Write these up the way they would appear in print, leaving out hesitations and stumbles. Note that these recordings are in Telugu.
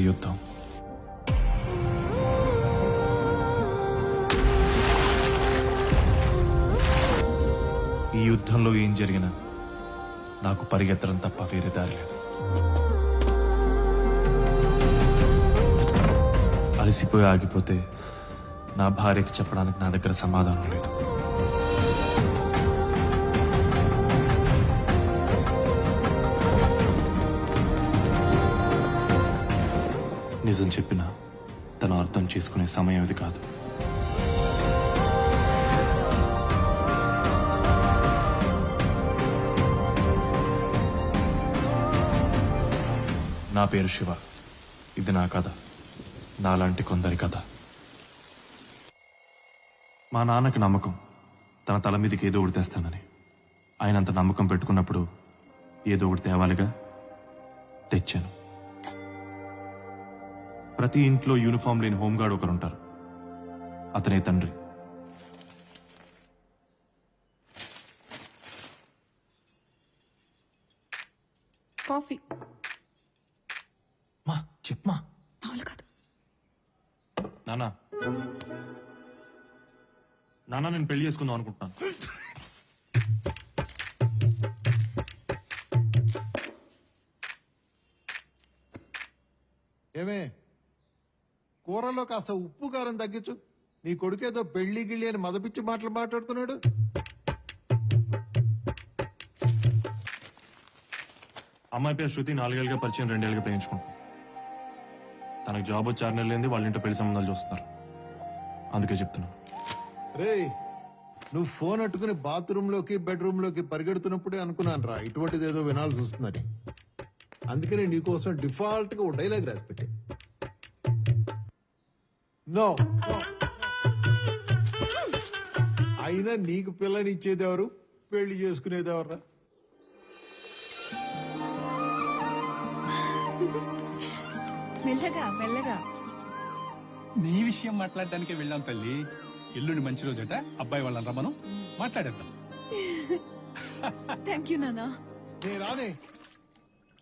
యుద్ధం. ఈ యుద్ధంలో ఏం జరిగినా నాకు పరిగెత్తడం తప్ప వేరే దారి లేదు. అలసిపోయి ఆగిపోతే నా భార్యకి చెప్పడానికి నా దగ్గర సమాధానం లేదు. నిజం చెప్పినా తను అర్థం చేసుకునే సమయం ఇది కాదు. నా పేరు శివ. ఇది నా కథ, నాలాంటి కొందరి కథ. మా నాన్నకి నమ్మకం తన తల మీదకి ఏదో ఒకటి తెస్తానని. ఆయన అంత నమ్మకం పెట్టుకున్నప్పుడు ఏదో ఒకటి తేవాలిగా. తెచ్చాను. ప్రతి ఇంట్లో యూనిఫామ్ లేని హోంగార్డ్ ఒకరుంటారు. అతనే తండ్రి. కాఫీ. మా చెప్పమా. కాదు నానా, నానా నేను పెళ్లి చేసుకుందాం అనుకుంటున్నాను. ఏమే, కూరలో కాస్త ఉప్పు కారం తగ్గించు. నీ కొడుకేదో పెళ్లి గిళ్ళి అని మదపిచ్చి మాటలు మాట్లాడుతున్నాడు. అమ్మాయి పేరు శృతి. 4 ఏళ్ళుగా పరిచయం, 2 ఏళ్ళుగా ప్రేమించుకుంటాం. తనకు జాబ్ వచ్చి 6 నెలలైంది. వాళ్ళ ఇంట్లో పెళ్లి సంబంధాలు చూస్తున్నారు. అందుకే చెప్తున్నా. రేయ్, నువ్వు ఫోన్ అట్టుకుని బాత్రూమ్ లోకి బెడ్రూమ్ లోకి పరిగెడుతున్నప్పుడే అనుకున్నాను రా ఇటువంటిది ఏదో వినాల్సి వస్తుందని. అందుకనే నీకోసం డిఫాల్ట్ గా ఓ డైలాగ్ రాసి పెట్టే. నో, అయినా నీకు పిల్లనిచ్చేదెవరు, పెళ్లి చేసుకునేదెవర్రా? మెల్లగా మెల్లగా. నీ విషయం మాట్లాడడానికే వెళ్ళాం తల్లి. ఎల్లుండి మంచి రోజట, అబ్బాయి వాళ్ళని రమ్మను, మాట్లాడేద్దాం. థ్యాంక్ యూ నానా. నే రానే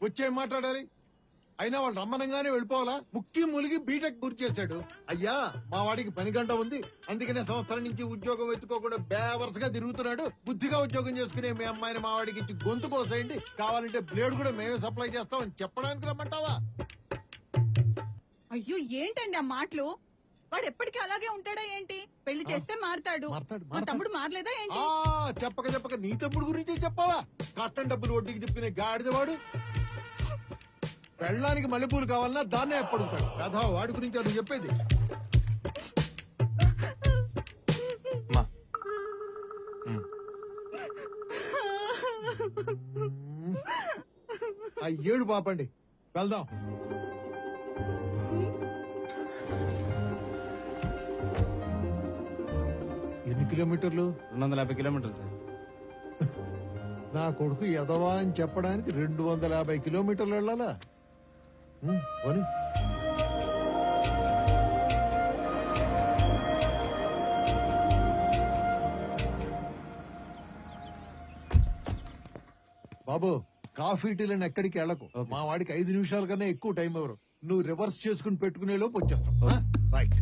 వచ్చే మాట్లాడాలి. అయినా వాళ్ళు రమ్మనంగానే వెళ్ళిపోవాలా? ముక్కి ములిగి బీటెక్ పూర్తి చేశాడు. అయ్యా, మా వాడికి పని గంట ఉంది, అందుకనే సంవత్సరం నుంచి ఉద్యోగం వెతుకోకుండా బేవరసగా తిరుగుతున్నాడు. బుద్ధిగా ఉద్యోగం చేసుకునే మీ అమ్మాయిని మా వాడికి ఇచ్చి గొంతు కోసేయండి, కావాలంటే బ్లేడ్ కూడా మేమే సప్లై చేస్తామని చెప్పడానికి రమ్మంటావా? అయ్యో, ఏంటండి ఆ మాటలు? వాడు ఎప్పటికీ అలాగే ఉంటాడా ఏంటి? పెళ్లి చేస్తే మారతాడు. మా తమ్ముడు మారలేదా ఏంటి? చెప్పక చెప్పక నీ తమ్ముడు గురించి చెప్పావా? కట్టం డబ్బులు వడ్డీకి తిప్పుకునే గాడిదవాడు. పెళ్ళానికి మల్లెపూలు కావాలన్నా దాన్నే ఎప్పుడుతాడు కథ. వాడి గురించి అది చెప్పేది. ఆ ఏడు పాపండి, వెళ్దాం. ఎన్ని కిలోమీటర్లు? 250 కిలోమీటర్లు సార్. నా కొడుకు ఎదవా అని చెప్పడానికి 250 కిలోమీటర్లు వెళ్ళాలా? పోనీ. బాబు, కాఫీ టీలను ఎక్కడికి వెళ్ళకు. మా వాడికి 5 నిమిషాల కన్నా ఎక్కువ టైం ఎవరు. నువ్వు రివర్స్ చేసుకుని పెట్టుకునే లోపు వచ్చేస్తాం. రైట్.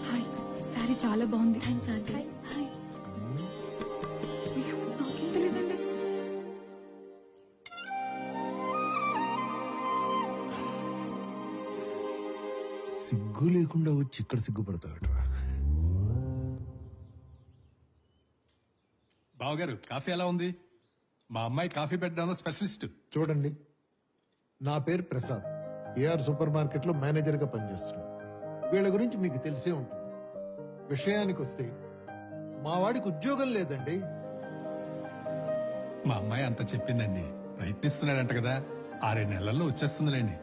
హాయ్, సారీ చాలా బాగుంది. Thanks aunty. హాయ్. అయ్యో, నాకేం తెలియదండి. సిగ్గు లేకుండా వచ్చి ఇక్కడ సిగ్గుపడతాడరా. బావగారు, కాఫీ ఎలా ఉంది? మా అమ్మాయి కాఫీ పెట్టడంలో స్పెషలిస్ట్. చూడండి, నా పేరు ప్రసాద్. ఏఆర్ సూపర్ మార్కెట్ లో మేనేజర్ గా పనిచేస్తున్నాను. వీళ్ళ గురించి మీకు తెలిసే ఉంటుంది. విషయానికి వస్తే మా వాడికి ఉద్యోగం లేదండి. మా అమ్మాయి అంత చెప్పిందండి. ప్రయత్నిస్తున్నాడంట కదా, 6 నెలల్లో వచ్చేస్తుందిలేండి.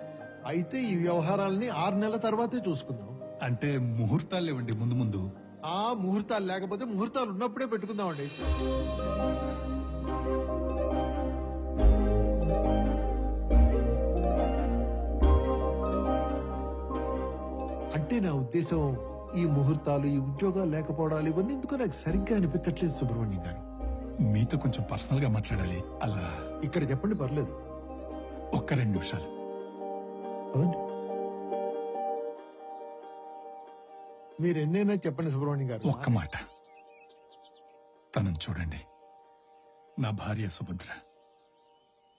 అయితే ఈ వ్యవహారాలని 6 నెలల తర్వాతే చూసుకుందాం. అంటే ముహూర్తాలు లేవండి ముందు ముందు. ఆ ముహూర్తాలు లేకపోతే ముహూర్తాలు ఉన్నప్పుడే పెట్టుకుందామండి. అంటే నా ఉద్దేశం, ఈ ముహూర్తాలు, ఈ ఉద్యోగాలు లేకపోవడాలు, ఇవన్నీ ఎందుకో నాకు సరిగ్గా అనిపించట్లేదు సుబ్రహ్మణ్యం గారు. మీతో కొంచెం పర్సనల్ గా మాట్లాడాలి. అలా ఇక్కడ చెప్పండి, పర్లేదు. ఒక్క 2 నిమిషాలు. అవునండి. మీరు ఎన్నైనా చెప్పండి సుబ్రహ్మణ్యం గారు. ఒక్క మాట. తనని చూడండి. నా భార్య సుభద్ర.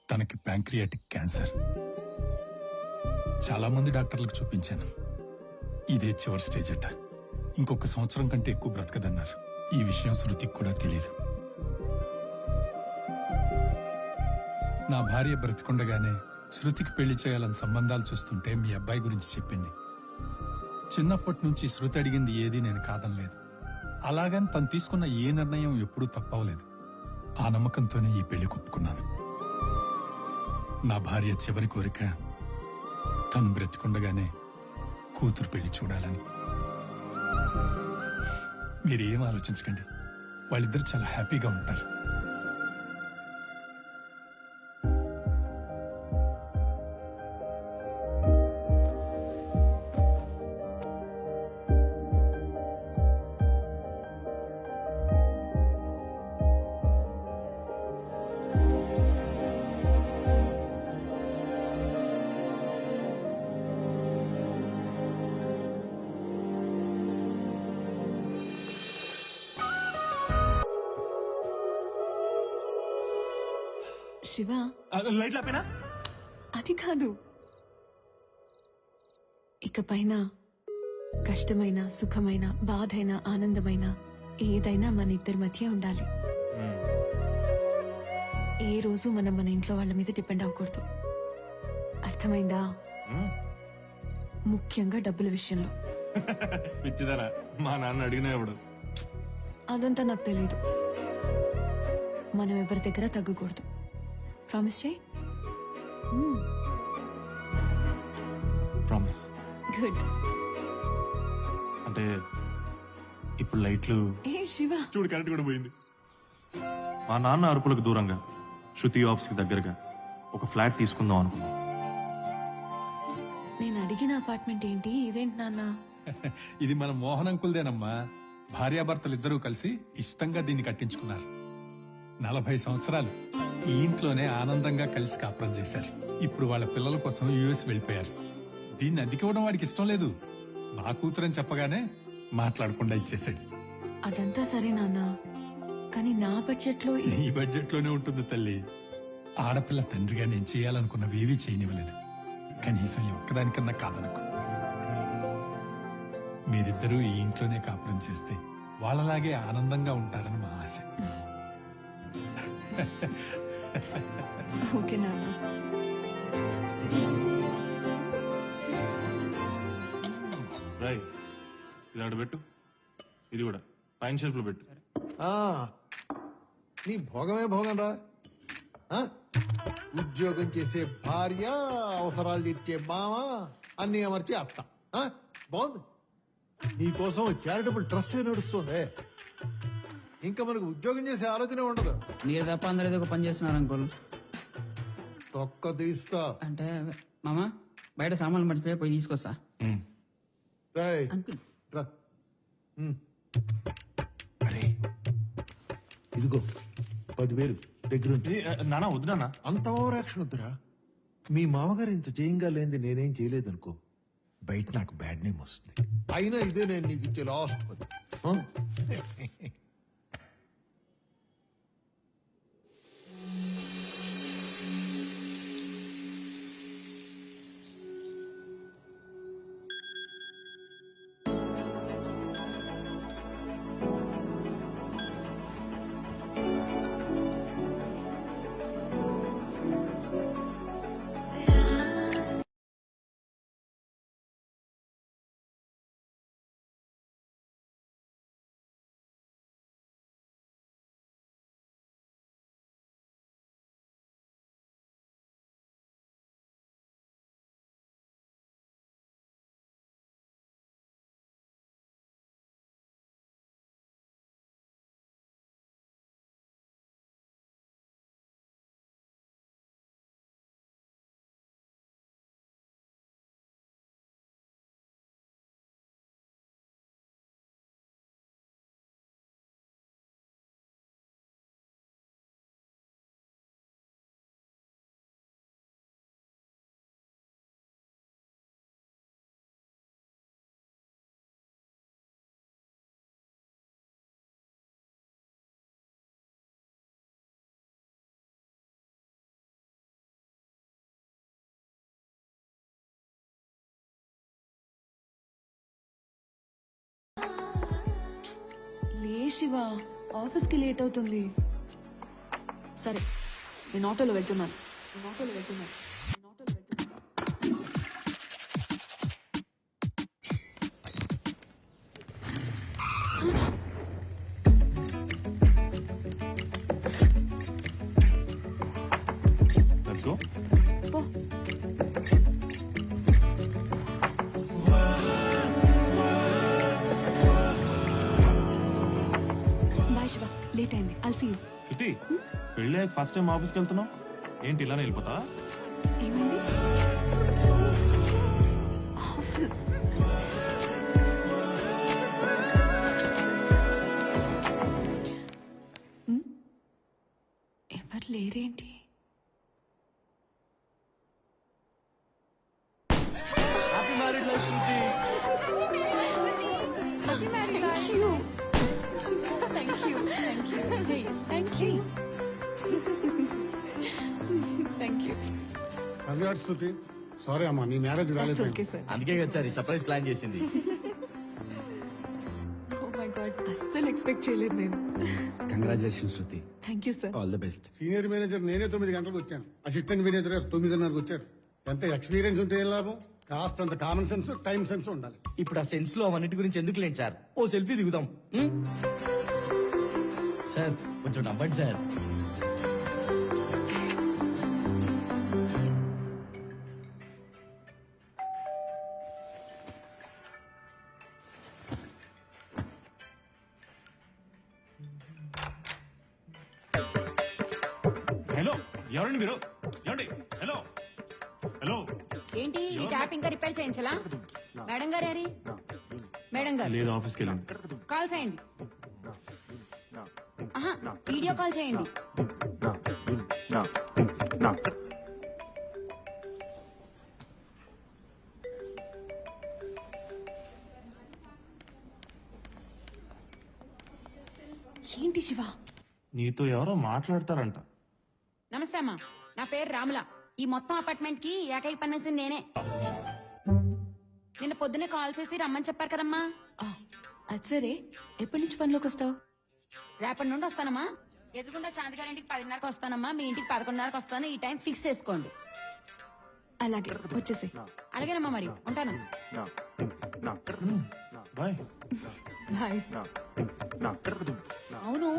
తనకి ప్యాంక్రియాటిక్ క్యాన్సర్. చాలా మంది డాక్టర్లకు చూపించాను. ఇదే చివరి స్టేజ్ అట. ఇంకొక సంవత్సరం కంటే ఎక్కువ బ్రతకదన్నారు. ఈ విషయం శృతికి కూడా తెలియదు. నా భార్య బ్రతికుండగానే శృతికి పెళ్లి చేయాలని సంబంధాలు చూస్తుంటే మీ అబ్బాయి గురించి చెప్పింది. చిన్నప్పటి నుంచి శృతి అడిగింది ఏది నేను కాదనలేదు. అలాగని తను తీసుకున్న ఏ నిర్ణయం ఎప్పుడూ తప్పవలేదు. ఆ నమ్మకంతోనే ఈ పెళ్లి ఒప్పుకున్నాను. నా భార్య చివరి కోరిక తను బ్రతికుండగానే కూతురు పెళ్లి చూడాలని. మీరేం ఆలోచించకండి. వాళ్ళిద్దరు చాలా హ్యాపీగా ఉంటారు. శివ, లైట్ లేపేనా? అది కాదు. ఇకపైన కష్టమైన, సుఖమైన, బాధైన, ఆనందమైన ఏదైనా మన ఇద్దరి మధ్య ఉండాలి. ఏ రోజు మనం మన ఇంట్లో వాళ్ళ మీద డిపెండ్ అవ్వకూడదు. అర్థమైందా? ముఖ్యంగా డబ్బుల విషయంలో. పిచ్చిదారా, మా నాన్న అడిగినా ఇప్పుడు. అదంతా నాకు తెలియదు. మనం ఎవరి దగ్గర తగ్గకూడదు. ప్రామిస్ చేయి. ప్రామిస్. గుడ్. అంటే ఇప్పుడు లైట్లు ఏ శివ, చూడు, కరెంట్ కూడా పోయింది. మా నాన్న అరుపులకు దూరంగా, శృతి ఆఫీస్కి దగ్గరగా ఒక ఫ్లాట్ తీసుకుందాం అనుకున్నాం. నేను అడిగిన అపార్ట్మెంట్ ఏంటి? ఇదేంటి నాన్న? ఇది మన మోహన్ అంకుల్దేనమ్మా. భార్యాభర్తలిద్దరూ కలిసి ఇష్టంగా దీన్ని కట్టించుకున్నారు. 40 సంవత్సరాలు ఈ ఇంట్లోనే ఆనందంగా కలిసి కాపురం చేశారు. ఇప్పుడు వాళ్ళ పిల్లల కోసం యుఎస్ వెళ్ళిపోయారు. దీన్ని అద్దెకివ్వడం వాడికి ఇష్టం లేదు. నా కూతురని చెప్పగానే మాట్లాడకుండా ఇచ్చేశాడు. అదంతా సరే నాన్న, కానీ నా బడ్జెట్ లో ఈ బడ్జెట్ లోనే ఉంటుంది తల్లి. ఆడపిల్ల తండ్రిగా నేను చేయాలనుకున్నవి ఏవీ చేయనివ్వలేదు. కనీసం ఈ ఒక్కదానికన్నా కాదనుకో. మీరిద్దరూ ఈ ఇంట్లోనే కాపురం చేస్తే వాళ్ళలాగే ఆనందంగా ఉంటారని మా ఆశ. ఓకే నాన్న. రాయ్, ఇది ఆడ పెట్టు. ఇది కూడా పైన షెల్ఫ్ లో పెట్టు. ఆ, నీ భోగమే భోగం రా. ఆ? ఉద్యోగం చేసే భార్య, అవసరాలు తీర్చే మామ, అన్ని అమర్చి అత్త. ఆ? బాగుంది. నీకోసం చారిటబుల్ ట్రస్ట్ నడుస్తుంది. ఇంకా మనకు ఉద్యోగం చేసే ఆలోచన ఉండదు. మీరు తప్ప అందరూ ఏదో ఒక పని చేస్తున్నారు అంకుల్. తొక్క తీస్తా. అంటే మామ బయట సామాన్లు మర్చిపోయి పోయి తీసుకొస్తా. రాయ్ అంకుల్ రా. అరే ఇదిగో 10,000 దగ్గరుంటే. నానా వద్దు నాన్న. అంత ఓవర్ యాక్షన్ వద్దురా. మీ మామగారు ఇంత చేయంగా లేనిది నేనేం చేయలేదనుకో, బయట నాకు బ్యాడ్ నేమ్ వస్తుంది. అయినా ఇదే నేను నీకు ఇచ్చే లాస్ట్ 10. లే శివ, ఆఫీస్కి లేట్ అవుతుంది. సరే, నేను ఆటోలో వెళ్తున్నాను. Let's go. పో. బాయ్ శివ, లేట్ అయింది. I'll see you. శృతి, పెళ్ళి ఫస్ట్ టైం ఆఫీస్కి వెళ్తున్నావు ఏంటి ఇలానే వెళ్ళిపోతా? ఏమైంది? ఆఫీస్. ఎవరు లేరేంటి? హ్యాపీ మ్యారేజ్ లైఫ్ శృతి. కంగ్రాట్స్ శృతి. సారీ అమ్మా, నీ మ్యారేజ్ రాలేదు. అందుకే కదా సార్ ఈ సర్ప్రైజ్ ప్లాన్ చేసింది. Oh my God, అస్సలు ఎక్స్పెక్ట్ చేయలేదు నేను. Congratulation Shruti, thank you sir. All the best. Senior manager నేనే 9 గంటలకు వచ్చాను. అసిస్టెంట్ మేనేజర్ గారు 9:30కు వచ్చారు. ఎంత ఎక్స్పీరియన్స్ ఉంటే ఏం లాభం? కాస్తంత కామన్ సెన్స్, టైం సెన్స్ ఉండాలి. ఇప్పుడు ఆ సెన్స్ లో అవన్నిటి గురించి ఎందుకు లేండి సార్, ఓ సెల్ఫీ దిగుదాం. సార్ కొంచెం నవ్వండి సార్. హలో, ఎవరండి మీరు? ఏమండి? Hello hello. ఏంటి ఈ ట్యాప్ ఇంకా రిపేర్ చేయించలా? మేడం గారు ఏరి? మేడం గారు లేదు, ఆఫీస్కి వెళ్ళండి. కాల్ చేయండి. ఆహా, వీడియో కాల్ చేయండి. ఏంటి శివ? నీతో ఎవరో మాట్లాడతారంట. నమస్తే అమ్మా, నా పేరు రాముల. ఈ మొత్తం అపార్ట్మెంట్ కి ఏకైక పన్నేసింది నేనే. నిన్న పొద్దునే కాల్ చేసి రమ్మని చెప్పారు కదమ్మా. అది సరే, ఎప్పటి నుంచి పనిలోకి వస్తావు? రేపటి నుండి వస్తానమ్మా. ఎదుగుండా శాంతి గారి ఇంటికి 10:30కి వస్తానమ్మా. మీ ఇంటికి 11:30కి వస్తాను. ఈ టైం ఫిక్స్ చేసుకోండి. అలాగే, వచ్చేసి. అలాగేనమ్మా, మరి ఉంటాను. బాయ్. బాయ్. అవును,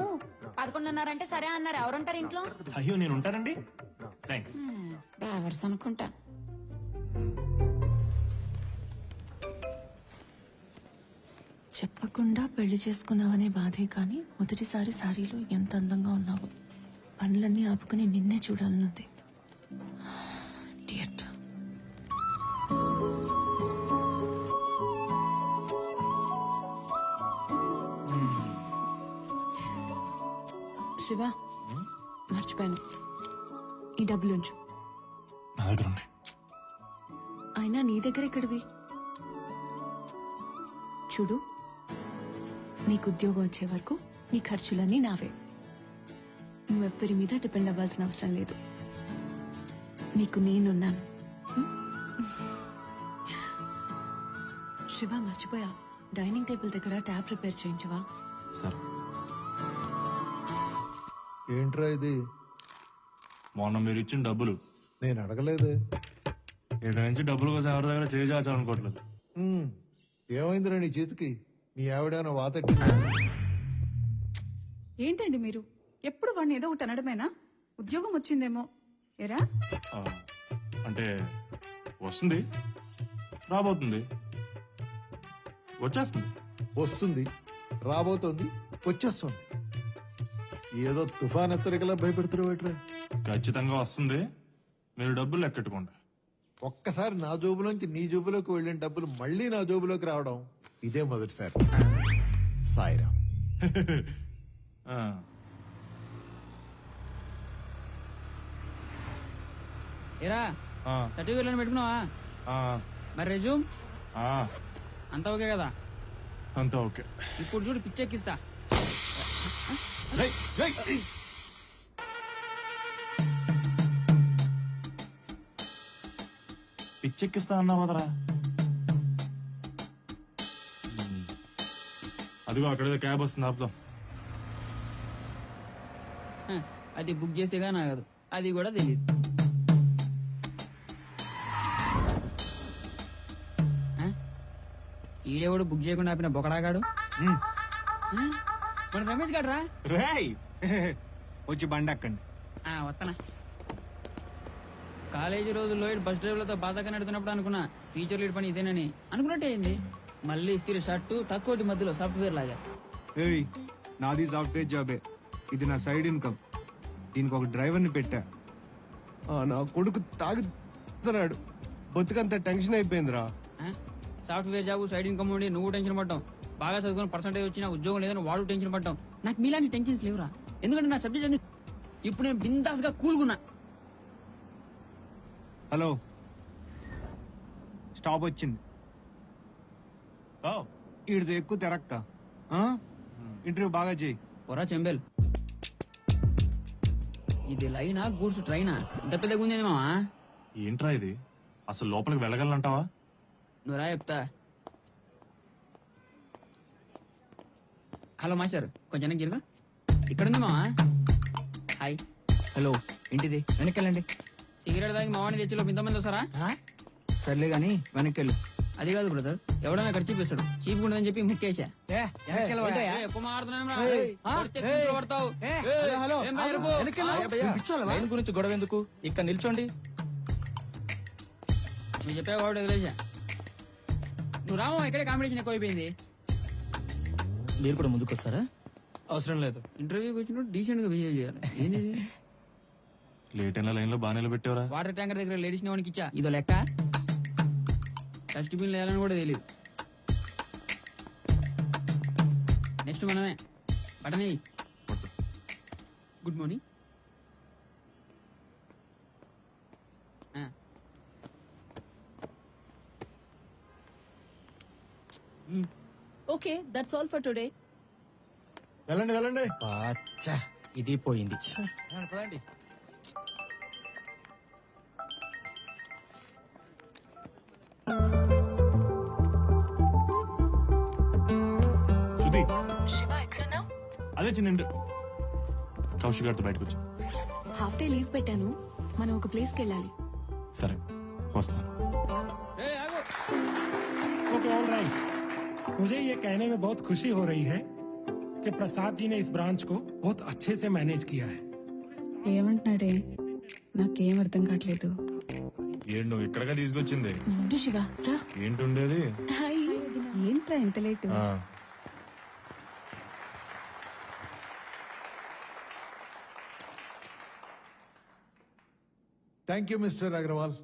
11:30 అంటే సరే అన్నారు. ఎవరుంటారు ఇంట్లో? అయ్యో, నేను ఉంటానండి. థ్యాంక్స్. డ్రైవర్స్ అనుకుంటా. చెప్పకుండా పెళ్లి చేసుకున్నావనే బాధే కానీ మొదటిసారి సారీలో ఎంత అందంగా ఉన్నావు. పనులన్నీ ఆపుకుని నిన్నే చూడాలనుంది. Idiot. శివ, మర్చిపోయాను. ఈ డబ్బులు ఉంచు. నా దగ్గర ఉన్నాయి. అయినా నీ దగ్గర ఎక్కడివి? చూడు, నీకు ఉద్యోగం వచ్చే వరకు నీ ఖర్చులన్నీ నావే. నువ్వెవ్వరి మీద డిపెండ్ అవ్వాల్సిన అవసరం లేదు. నీకు నేనున్నాను. శివ, మర్చిపోయా, డైనింగ్ టేబుల్ దగ్గర ట్యాప్ రిపేర్ చేయించవా? సరే. ఏంట్రా ఇది? మొన్న మీరు ఇచ్చిన డబ్బులు. నేను అడగలేదు. ఇక్కడ నుంచి డబ్బుల కోసం ఎవరి దగ్గర చేయించాలనుకోవట్లేదు. ఏమైందిరా నీ చేతికి? మీ ఆవిడేమైనా వాతట్టిందా? ఏంటండి మీరు ఎప్పుడు వాడిని ఏదో ఒకటి అనడమేనా? ఉద్యోగం వచ్చిందేమో ఏరా? అంటే వస్తుంది, రాబోతుంది, వచ్చేస్తుంది. వస్తుంది, రాబోతోంది, వచ్చేస్తుంది. ఏదో తుఫాన్ హెచ్చరికలా భయపెడుతున్నావు. ఖచ్చితంగా వస్తుంది. మీరు డబ్బులు లెక్కెట్టుకోండి. ఒక్కసారి నా జోబులోంచి నీ జోబులోకి వెళ్ళిన డబ్బులు మళ్ళీ నా జోబులోకి రావడం ఇదే మొదటిసారి. సాయిరామ్. ఆ. ఏరా, ఆ. సర్టిఫికెట్ పెట్టుకున్నావా? ఆ. మరి రెజ్యూమ్ ఆ. అంతా ఓకే కదా? అంతా ఓకే. ఇప్పుడు చూడు, పిచ్చెక్కిస్తా. పిచ్చెక్కిస్తా అన్నావు కదరా. అదిగో అక్కడేదో క్యాబ్ వస్తుంది ఆపుదాం. అది బుక్ చేసేగా నాగదు, అది కూడా తెలియదు. ఈడేవాడు బుక్ చేయకుండా ఆపిన బొకడాగాడు. మన రమేష్ గాడు రా. వచ్చి బండి అక్కండి. వస్తానా. కాలేజీ రోజుల్లో బస్ డ్రైవర్లతో బాధగా నడుతున్నప్పుడు అనుకున్నా టీచర్ లీడ్ పని ఇదేనని. అనుకున్నట్టే అయింది. మళ్ళీ ఇస్త్రీ షర్టు తక్కువ మధ్యలో సాఫ్ట్వేర్ లాగా. ఏయ్, నాది సాఫ్ట్వేర్ జాబే. ఇది నా సైడ్ ఇన్కమ్. దీనికి ఒక డ్రైవర్ని పెట్టా. నా కొడుకు తాగుతున్నాడు. బొత్తుకంత టెన్షన్ అయిపోయిందిరా. సాఫ్ట్వేర్ జాబ్ సైడ్ ఇన్కమ్ ఉండి నువ్వు టెన్షన్ పడ్డావు. బాగా చదువుకుని పర్సెంటేజ్ వచ్చినా ఉద్యోగం లేదని వాడు టెన్షన్ పడ్డావు. నాకు మీలాంటి టెన్షన్స్ లేవురా. ఎందుకంటే నా సబ్జెక్ట్ అన్ని ఇప్పుడు నేను బిందాస్ గా కూల్గున్నా. హలో, స్టాప్ వచ్చింది. ఈడితో ఎక్కువ తెరక్క. ఇంటర్వ్యూ బాగా చేయి. పొరా చెంబేల్. ఇది లైనా గూడ్స్ ట్రైనా? ఇంత పెద్ద గుంజేది మావా. ఏంట్రా ఇది? అసలు లోపలికి వెళ్ళగలనంటావా? నువ్వు రా చెప్తా. హలో మాస్టర్, కొంచెం గిరుగా. ఇక్కడ ఉంది మావా. హాయ్. హలో, ఏంటిది? వెనక్కెళ్ళండి. సిగరెట్ తాగి మావాడిని తెచ్చిలో ఇంతమంది వస్తారా? సర్లే గాని వెనక్కెళ్ళు. అది కాదు బ్రదర్, ఎవడన్నా ఖర్చు చూపిస్తాడు. చీప్ ఉండదని చెప్పి ముక్కేసా. ఎక్కువ లైన్ గురించి గొడవ ఎందుకు? ఇక్కడ నిల్చోండి. నువ్వు చెప్పావు కాబట్టి వదిలేసా. నువ్వు రామో, ఇక్కడే కాంపిటీషన్ ఎక్కువైపోయింది. మీరు కూడా ముందుకు వస్తారా? అవసరం లేదు. ఇంటర్వ్యూకి వచ్చినప్పుడు డీసెంట్ గా బిహేవ్ చేయాలి. ఏంది లేట్ అయిన లైన్ లో బాగా నిలబెట్టావరా? వాటర్ ట్యాంకర్ దగ్గర లేడీస్ వానికి ఇచ్చా. ఇదో లెక్క. డస్ట్బిన్ వేయాలని కూడా తెలియదు. నెక్స్ట్ మనమే. Button good morning. Okay, that's all for today. వెళ్ళండి వెళ్ళండి. ఇది పోయింది. పదండి. శృతి, శివ ఎక్కడున్నావు? అదే చిన్న కౌశిక్ గారితో బయటకు వచ్చా. హాఫ్ డే లీవ్ పెట్టాను. మనం ఒక ప్లేస్ కి వెళ్ళాలి. సరే వస్తాను. Okay all right. मुझे ये कहने में बहुत खुशी हो रही है कि प्रसाद जी ने इस ब्रांच को बहुत अच्छे से मैनेज किया है। ఏమంటున్నాడే? నాకేం అర్థం కావట్లేదు. ఏంటి నువ్వు ఇక్కడగా తీసుకొచ్చింది? ఉండు శివ, రా. ఏంటుండేది? హాయ్. ఏంట్రా ఇంత late? Thank you mister Agarwal.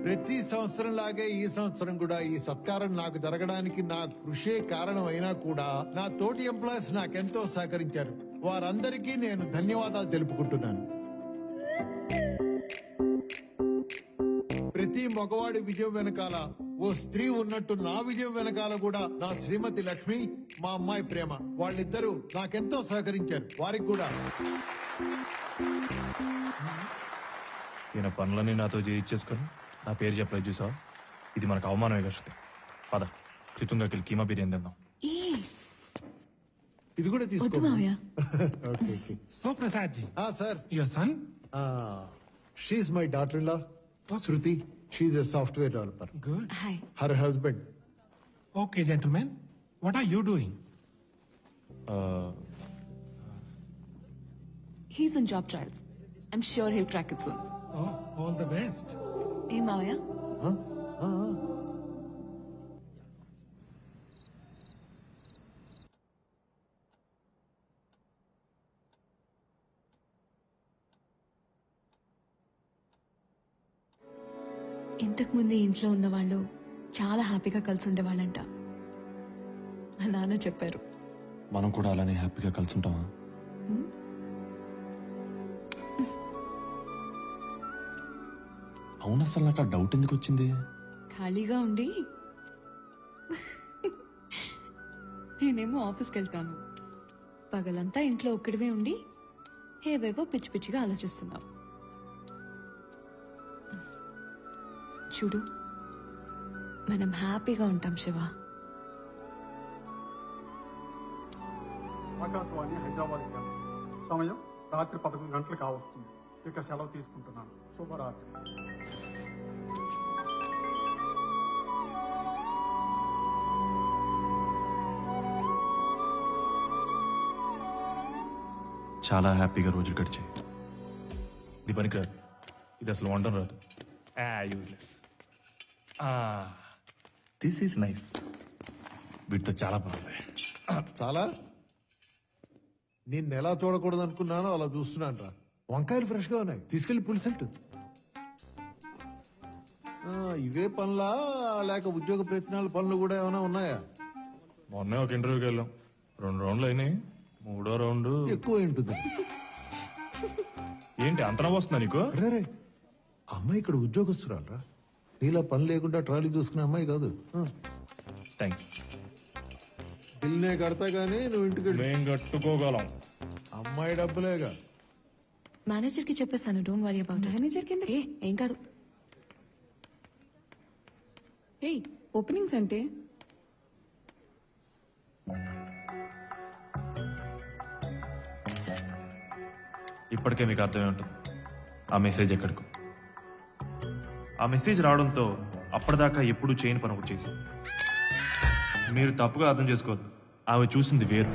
ప్రతి సంవత్సరం లాగే ఈ సంవత్సరం కూడా ఈ సత్కారం నాకు జరగడానికి నా కృషే కారణం అయినా కూడా నా తోటి ఎంప్లాయీస్ నాకెంతో సహకరించారు. వారందరికీ నేను ధన్యవాదాలు తెలుపుకుంటున్నాను. ప్రతి మగవాడి విజయం వెనకాల ఓ స్త్రీ ఉన్నట్టు నా విజయం వెనకాల కూడా నా శ్రీమతి లక్ష్మి, మా అమ్మాయి ప్రేమ, వాళ్ళిద్దరూ నాకెంతో సహకరించారు. వారికి కూడా ఈయన పనులన్నీ నాతో చేయించేసుకొని నా పేరు చెప్పలేదు చూసావా? ఇది మనకు అవమానమే కదా శృతి. పద కృతంగా కీమా బిర్యానీ తిందాం. ఇది కూడా వద్దు తీసుకో. మావయ్య. So Prasad ji, sir, your son? She's my daughter in law Shruti. She's a software developer. Good. Hi. Her husband. Okay, gentlemen, what are you doing? He's in job trials. I'm sure he'll crack it soon. Oh, all the best. ఏ మావయ్య? ఇంతకు ముందు ఇంట్లో ఉన్న వాళ్ళు చాలా హ్యాపీగా కలిసి ఉండేవాళ్ళంట. మా నాన్న చెప్పారు. మనం కూడా అలానే హ్యాపీగా కలిసి ఉంటామా? అవును, అసలు నాకు ఆ డౌట్ ఎందుకు వచ్చింది? ఖాళీగా ఉండి నేనేమో ఆఫీస్కి వెళ్తాను. పగలంతా ఇంట్లో ఒక్కడివే ఉండి ఏవేవో పిచ్చి పిచ్చిగా ఆలోచిస్తున్నావు. చూడు, మనం హ్యాపీగా ఉంటాం శివ. ఆకాశవాణి హైదరాబాద్ కేంద్రం. సమయం రాత్రి 11 గంటలు కావస్తుంది. ఇక సెలవు తీసుకుంటున్నాను. శుభరాత్రి. చాలా హ్యాపీగా రోజులు గడిచాయి. ఇది పనికిరాదు, ఇది అసలు వండడం రాదు. యూజ్లెస్. This is nice. వీటితో చాలా బాగుంది. చాలా నేను ఎలా చూడకూడదు అనుకున్నానో అలా చూస్తున్నాను రా. వంకాయలు ఫ్రెష్ గా ఉన్నాయి, తీసుకెళ్లి పులిసెట్టు. ఇవే పనులా లేక ఉద్యోగ ప్రయత్నాల పనులు కూడా ఏమైనా ఉన్నాయా? మొన్నే ఒక ఇంటర్వ్యూకి వెళ్ళాం, 2 రౌండ్లు అయినాయి. 3వ రౌండ్ ఎక్కువ ఉంటుంది. ఏంటి అంతనా వస్తుందా నీకు? రే అమ్మాయి ఇక్కడ ఉద్యోగస్తురాలు రా, నీలా పని లేకుండా ట్రాలీ చూసుకునే అమ్మాయి కాదు. థ్యాంక్స్. బిల్నే కడతా గానీ నువ్వు ఇంటికి మేం కట్టుకోగలం. అమ్మాయి డబ్బులేగా. మేనేజర్ కి చెప్పేస్తాను, డోంట్ వరీ అబౌట్. మేనేజర్ కింద ఏం కాదు. ఓపెనింగ్స్ అంటే ఇప్పటికే మీకు అర్థమై ఉంటుంది ఆ మెసేజ్ ఎక్కడికో. ఆ మెసేజ్ రావడంతో అప్పటిదాకా ఎప్పుడు చేయని పని ఒకటి చేశాం. మీరు తప్పుగా అర్థం చేసుకోవద్దు, ఆమె చూసింది వేరు.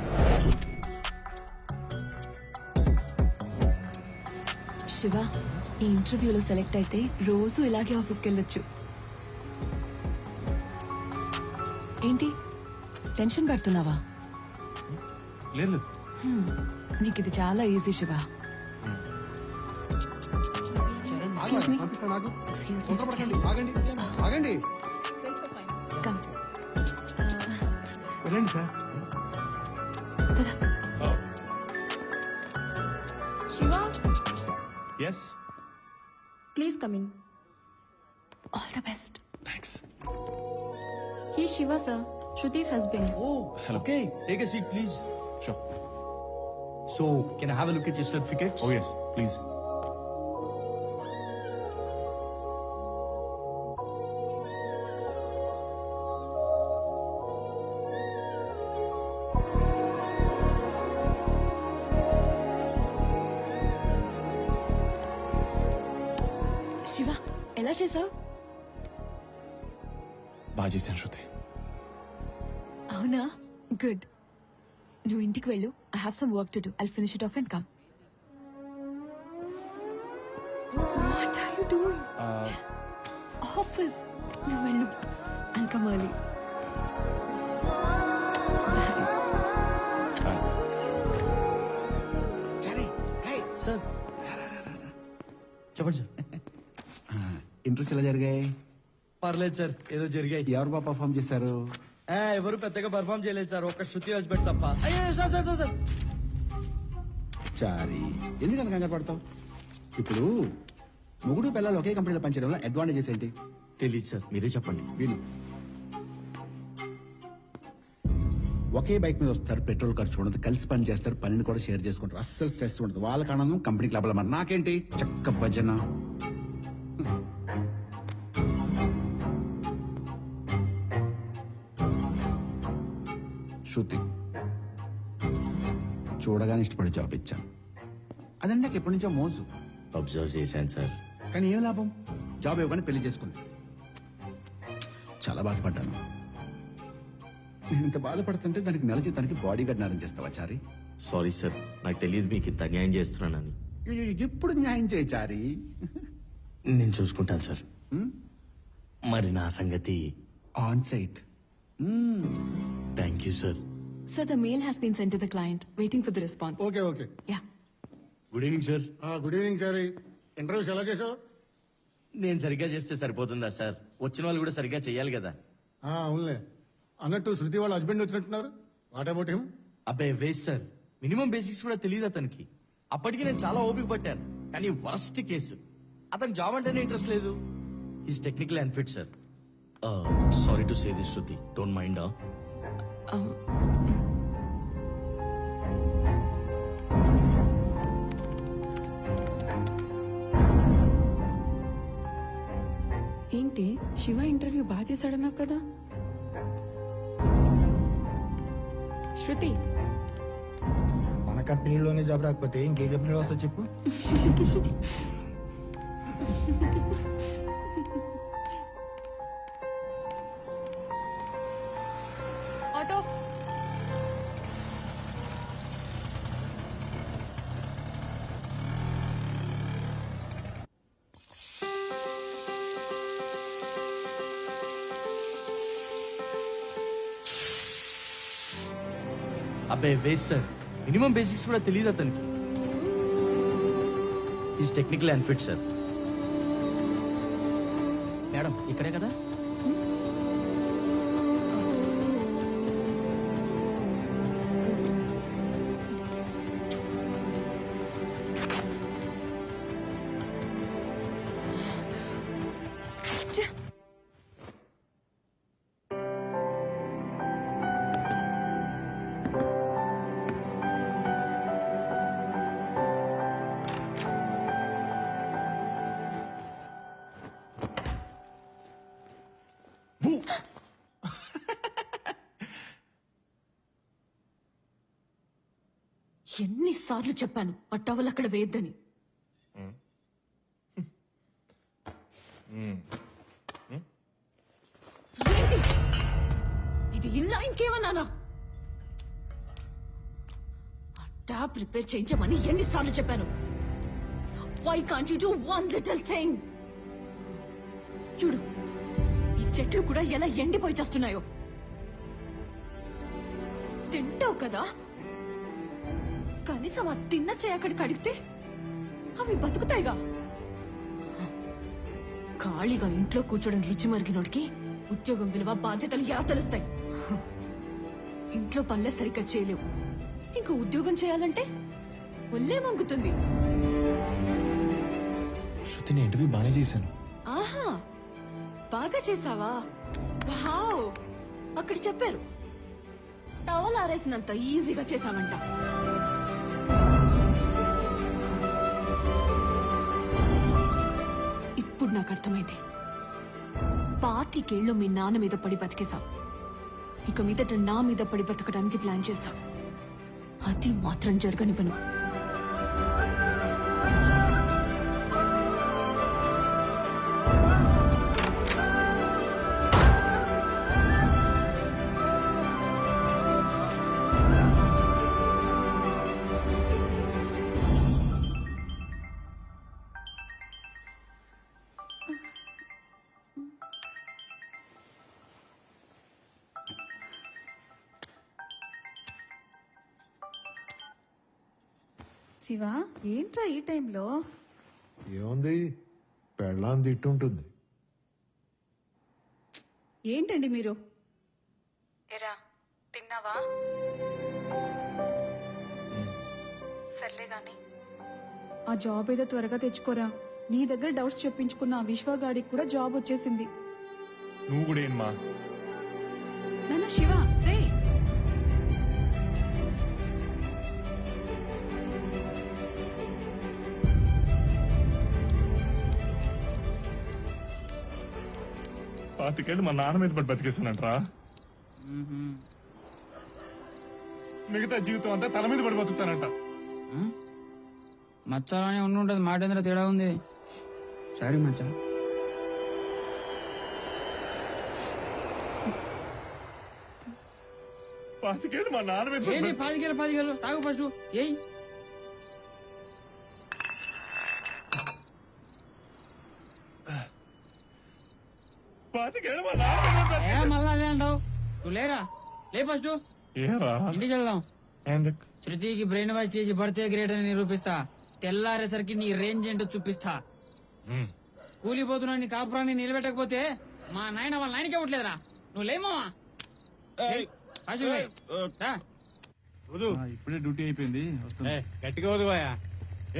శివ, ఈ ఇంటర్వ్యూలో సెలెక్ట్ అయితే రోజు ఇలాగే ఆఫీస్కి వెళ్ళొచ్చు. ఏంటి టెన్షన్ పడుతున్నావా? లేదు. నీకు ఇది చాలా easy Shiva. Excuse me. Excuse me. ఆగండి Come. వెళ్ళండి సార్. పద. Shiva, yes, please come in. All the best. Thanks. He Shiva sir, Shruti's husband. Oh, Hello. okay. Take a seat, please. Sure. So, can I have a look at your certificates? Oh yes please. Shiva, ఎలా చేసావు? బాగా చేశాను శృతి. అవునా? గుడ్. నువ్వు ఇంటికి వెళ్ళు. I have some work to do. I'll finish it off and come. What are you doing? Office. నువ్వు వెళ్ళు. I'll come early. సార్ చెప్పండి సార్. ఇంట్రెస్ట్ ఎలా జరిగాయి? పర్లేదు సార్, ఏదో జరిగాయి. ఎవరు బాగా పర్ఫామ్ చేశారు? ఎవరు పెద్దగా పర్ఫామ్ చేయలేదు సార్, ఒక్క శృతి హాస్పిటల్ తప్ప. అయ్యో సార్ సార్ సార్ సార్. చారి, ఎందుకంత కంగారు పడతావు? ఇప్పుడు మొగుడు పిల్లలు ఒకే కంపెనీలో పనిచేయడంలో అడ్వాంటేజెస్ ఏంటి? తెలియదు సార్, మీరే చెప్పండి. విను, ఒకే బైక్ మీద వస్తారు, పెట్రోల్ ఖర్చు ఉండదు, కలిసి పని చేస్తారు, పనిని కూడా షేర్ చేసుకుంటారు, అస్సలు స్ట్రెస్ ఉండదు. వాళ్ళకి ఆనందం, కంపెనీకి లాభాలు. మరి నాకేంటి చక్క భజన. శృతి చూడగానే ఇష్టపడి జాబ్ ఇచ్చాను. అదండి నాకు ఎప్పటి నుంచో మోజు. అబ్జర్వ్ చేశాను సార్. కానీ ఏం లాభం? జాబ్ ఇవ్వగానే పెళ్లి చేసుకుంది. చాలా బాధపడ్డాను. నేను ఇంత బాధపడుతుంటే దానికి నెల జీతానికి బాడీ గార్డ్ అరేంజ్ చేస్తావా చారి? సారీ సార్, నాకు తెలియదు మీకు ఇంత అన్యాయం చేస్తున్నానని. ఎప్పుడు న్యాయం చేయి చారి. నేను చూసుకుంటాను సార్. మరి నా సంగతి on site. Thank you sir. Sir, the mail has been sent to the client. Waiting for the response. Okay okay. Yeah. Good evening sir. Good evening Chari. Interviews ఎలా చేసావు? నేను సరిగ్గా చేస్తే సరిపోతుందా సార్? వచ్చిన వాళ్ళు కూడా సరిగ్గా చేయాలి కదా. అవునులే. అన్నట్టు శృతి వాళ్ళ హస్బెండ్ వచ్చినట్టున్నారు. What about him? అబ్బాయి వేస్ట్ సార్, మినిమం బేసిక్స్ కూడా తెలియదు అతనికి. అప్పటికి నేను చాలా ఓపిక పట్టాను, కానీ వర్స్ట్ కేసు. అతను జాబ్ అంటేనే ఇంట్రెస్ట్ లేదు. Is technical unfit sir. Sorry to say this Shruti, don't mind. ఏంటి శివ ఇంటర్వ్యూ బాగా చేశాడన్నావు కదా? శృతి, కంపెనీలోనే జాబ్ రాకపోతే ఇంకే కంపెనీలో వస్తా చెప్పు. ఆటో అబ్బే వేస్ట్ సార్, మినిమం బేసిక్స్ కూడా తెలియదు అతనికి. Is technical unfit sir. Madam ఇక్కడే కదా? ఎన్నిసార్లు చెప్పాను ఆ టవల్ అక్కడ వేయద్దని. ఏంటి? ఇది ఇల్లా ఇంకేమన్నానా? ఆ ట్యాప్ రిపేర్ చేయించమని ఎన్నిసార్లు చెప్పాను. Why can't you do one little thing? చూడు, ఈ చెట్లు కూడా ఎలా ఎండిపోయి చేస్తున్నాయో. తింటావు కదా, కనీసం ఆ తిన్న చేయి అక్కడ కడిగితే అవి బతుకుతాయిగా. ఖాళీగా ఇంట్లో కూర్చోడం రుచి మరిగినోడికి ఉద్యోగం విలువ, బాధ్యతలు ఎలా తెలుస్తాయి? ఇంట్లో పనులే సరిగ్గా చేయలేవు, ఇంకా ఉద్యోగం చేయాలంటే ఒళ్ళే మంగుతుంది. శృతి, నేను ఇంటర్వ్యూ బాగానే చేశాను. ఆహా, బాగా చేసావా? వావ్, అక్కడ చెప్పారు టవల్ ఆరేసినంత ఈజీగా చేసావంట. ఇప్పుడు నాకు అర్థమైంది. 25 ఏళ్ళు మీ నాన్న మీద పడి బతికేశాం, ఇక మీదట నా మీద పడి బతకడానికి ప్లాన్ చేశాం. అది మాత్రం జరగనివ్వను. శివ, ఏంట్రా ఈ టైంలో? ఏముంది, పెళ్ళాం తిట్టుంటుంది. ఏంటండి మీరు? ఎరా తిన్నావా? సర్లే గాని ఆ జాబ్ ఏదో త్వరగా తెచ్చుకోరా. నీ దగ్గర డౌట్స్ చెప్పించుకున్న ఆ విశ్వగాడికి కూడా జాబ్ వచ్చేసింది. నువ్వు కూడా ఏమ్మా? నాన్న శివ, రే. పాతికేళ్ళు మా నాన్న మీద పడి బతికేసానంట్రా. మిగతా జీవితం అంతా తల మీద పడి బతుకుతానంట. మచ్చాలనే ఉండుంటది, మాట ఎందులో తేడా ఉంది. సారీ మచ్చా. పాతికేళ్ళు మా నాన్న మీద ఏంటి 10 తాగు ఫస్ట్. ఏయ్ పాతికేళ్ళు మా నాన్న ఏ మళ్ళా అదే అంటావు? నువ్వు లేరా, లే ఫస్ట్. ఏరా ఇంటికి వెళ్దాం. ఎందుకు? శృతికి బ్రెయిన్ వాష్ చేసి బర్త్డే గ్రేట్ అని నిరూపిస్తా. తెల్లారేసరికి నీ రేంజ్ ఏంటో చూపిస్తా. కూలిపోతున్నా నీ కాపురాన్ని నిలబెట్టకపోతే మా నాయన వాళ్ళ నాయనకి ఇవ్వట్లేదురా. నువ్వు లేమా? ఇప్పుడే డ్యూటీ అయిపోయింది. గట్టిగా వదువాయా.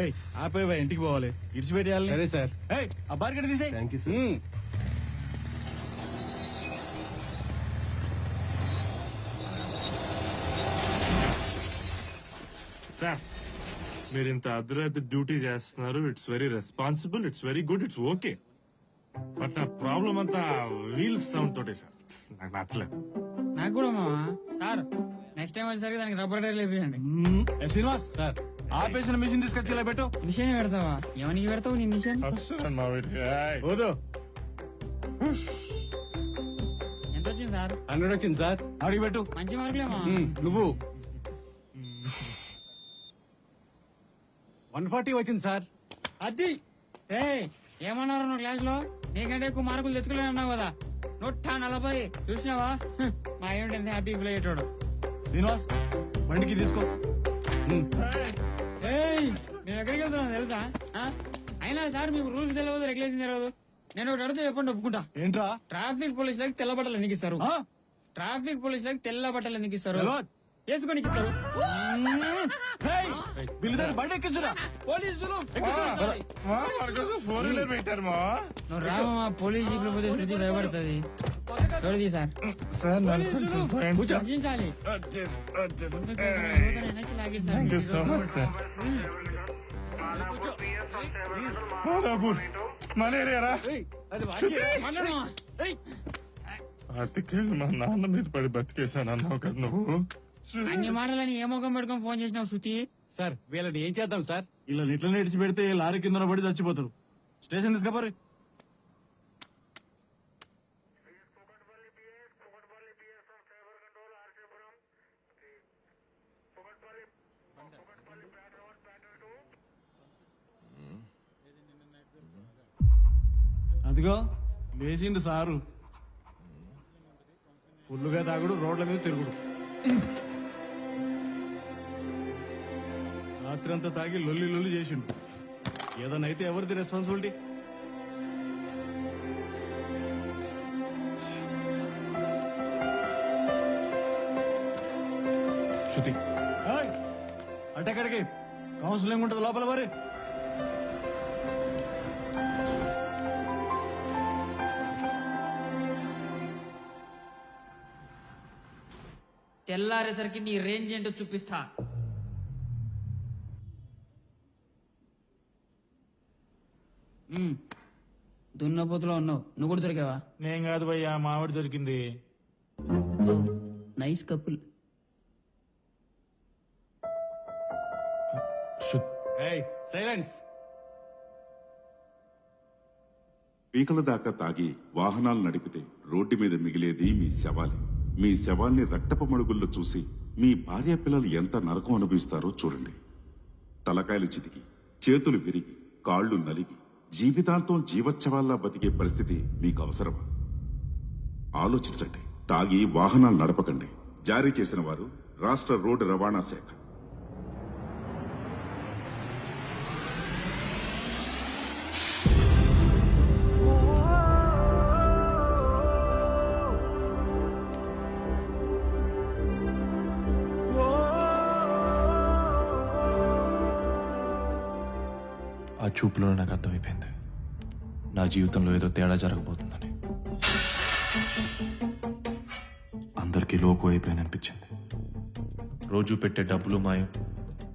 ఏయ్ ఆపేవా, ఇంటికి పోవాలి. ఇడిచిపెట్టేయాలి. సరే సార్. ఏయ్ ఆ బార్ కట్టి తీసేయ్. Thank you sir. సార్, మీరు ఇంత అర్ధరాత్రి డ్యూటీ చేస్తున్నారు. It's very responsible, it's very good, it's okay. But నా ప్రాబ్లం అంతా వీల్స్ సౌండ్ తోటే సార్. నాకు నచ్చలేదు. నాకు కూడా మావా. సార్ నెక్స్ట్ టైం వచ్చేసరికి దానికి రబ్బర్ టైర్ లేపించండి. శ్రీనివాస్ సార్ ఆపేసిన మిషన్ తీసుకొచ్చి ఇలా పెట్టు. మిషన్ పెడతావా? ఎవరికి పెడతావు నీ మిషన్? వద్దు. ఎంత వచ్చింది సార్? 100 వచ్చింది సార్. అడిగి పెట్టు. మంచి మార్కులేమా? నువ్వు 140 వచ్చింది సార్. అది ఏమన్నారు నువ్వు క్లాస్ లో? నీకంటే ఎక్కువ మార్కులు తెచ్చుకోలేను అన్నావు కదా. 140 చూసినావా? మా ఏమిటి హ్యాపీ ఫీల్ అయ్యేటోడు. శ్రీనివాస్ బండికి తీసుకో. నేను ఎక్కడికి వెళ్తున్నాను తెలుసా? అయినా సార్ మీకు రూల్స్ తెలియదు, రెగ్యులేషన్ తెలియదు. నేను ఒకటి అడిగితే చెప్పండి ఒప్పుకుంటా. ఏంట్రా? ట్రాఫిక్ పోలీసులకు తెల్ల బట్టలు ఎందుకు ఇస్తారు? ట్రాఫిక్ పోలీసులకు తెల్ల బట్టలు ఎందుకు ఇస్తారు? వేసుకొని ఇస్తారు. బండి ఎక్కించురా. పోలీసులు పెట్టారు నువ్వు రామా పోలీస్ జీపులు పోతే శృతి భయపడుతుంది. చూడది సార్ రచించాలి. అతికేళ్ళు మా నాన్న మీద పడి బతికేశాను అన్నావు కదా నువ్వు. అన్ని మాటలని ఏ ముఖం పెట్టుకొని ఫోన్ చేసినావు శృతి? సార్ వీళ్ళని ఏం చేద్దాం సార్? ఇలా ఇట్లా ఇడిచి పెడితే లారీ కింద పడి చచ్చిపోతారు. స్టేషన్ తీసుకపోరు. అదిగో లేచిండు సారు. ఫుల్లుగా తాగుడు, రోడ్ల మీద తిరుగుడు. రాత్రంతా తాగి లొల్లి లొల్లి చేసిండు. ఏదైనా అయితే ఎవరిది రెస్పాన్సిబిలిటీ? శృతి అటెక్కడికి కౌన్సిలింగ్ ఉంటుంది లోపల మరి. తెల్లారేసరికి నీ రేంజ్ ఏంటో చూపిస్తా. దున్నపోతులో ఉన్నావు. నువ్వు కూడా దొరికావా? నేను కాదు భయ్యా, మామిడి దొరికింది. Nice couple. సైలెన్స్. పీకల దాకా తాగి వాహనాలు నడిపితే రోడ్డు మీద మిగిలేది మీ శవాలే. మీ శవాల్ని రక్తపు మడుగుల్లో చూసి మీ భార్య పిల్లలు ఎంత నరకం అనుభవిస్తారో చూడండి. తలకాయలు చితికి, చేతులు విరిగి, కాళ్లు నలిగి జీవితాంతం జీవోత్సవాల్లా బతికే పరిస్థితి మీకు అవసరమా? ఆలోచించండి. తాగి వాహనాలు నడపకండి. జారీ చేసిన వారు రాష్ట్ర రోడ్డు రవాణా శాఖ. ఆ చూపులో నాకు అర్థమైపోయింది నా జీవితంలో ఏదో తేడా జరగబోతుందని. అందరికీ లోకు అయిపోయాను అనిపించింది. రోజు పెట్టే డబ్బులు మాయం,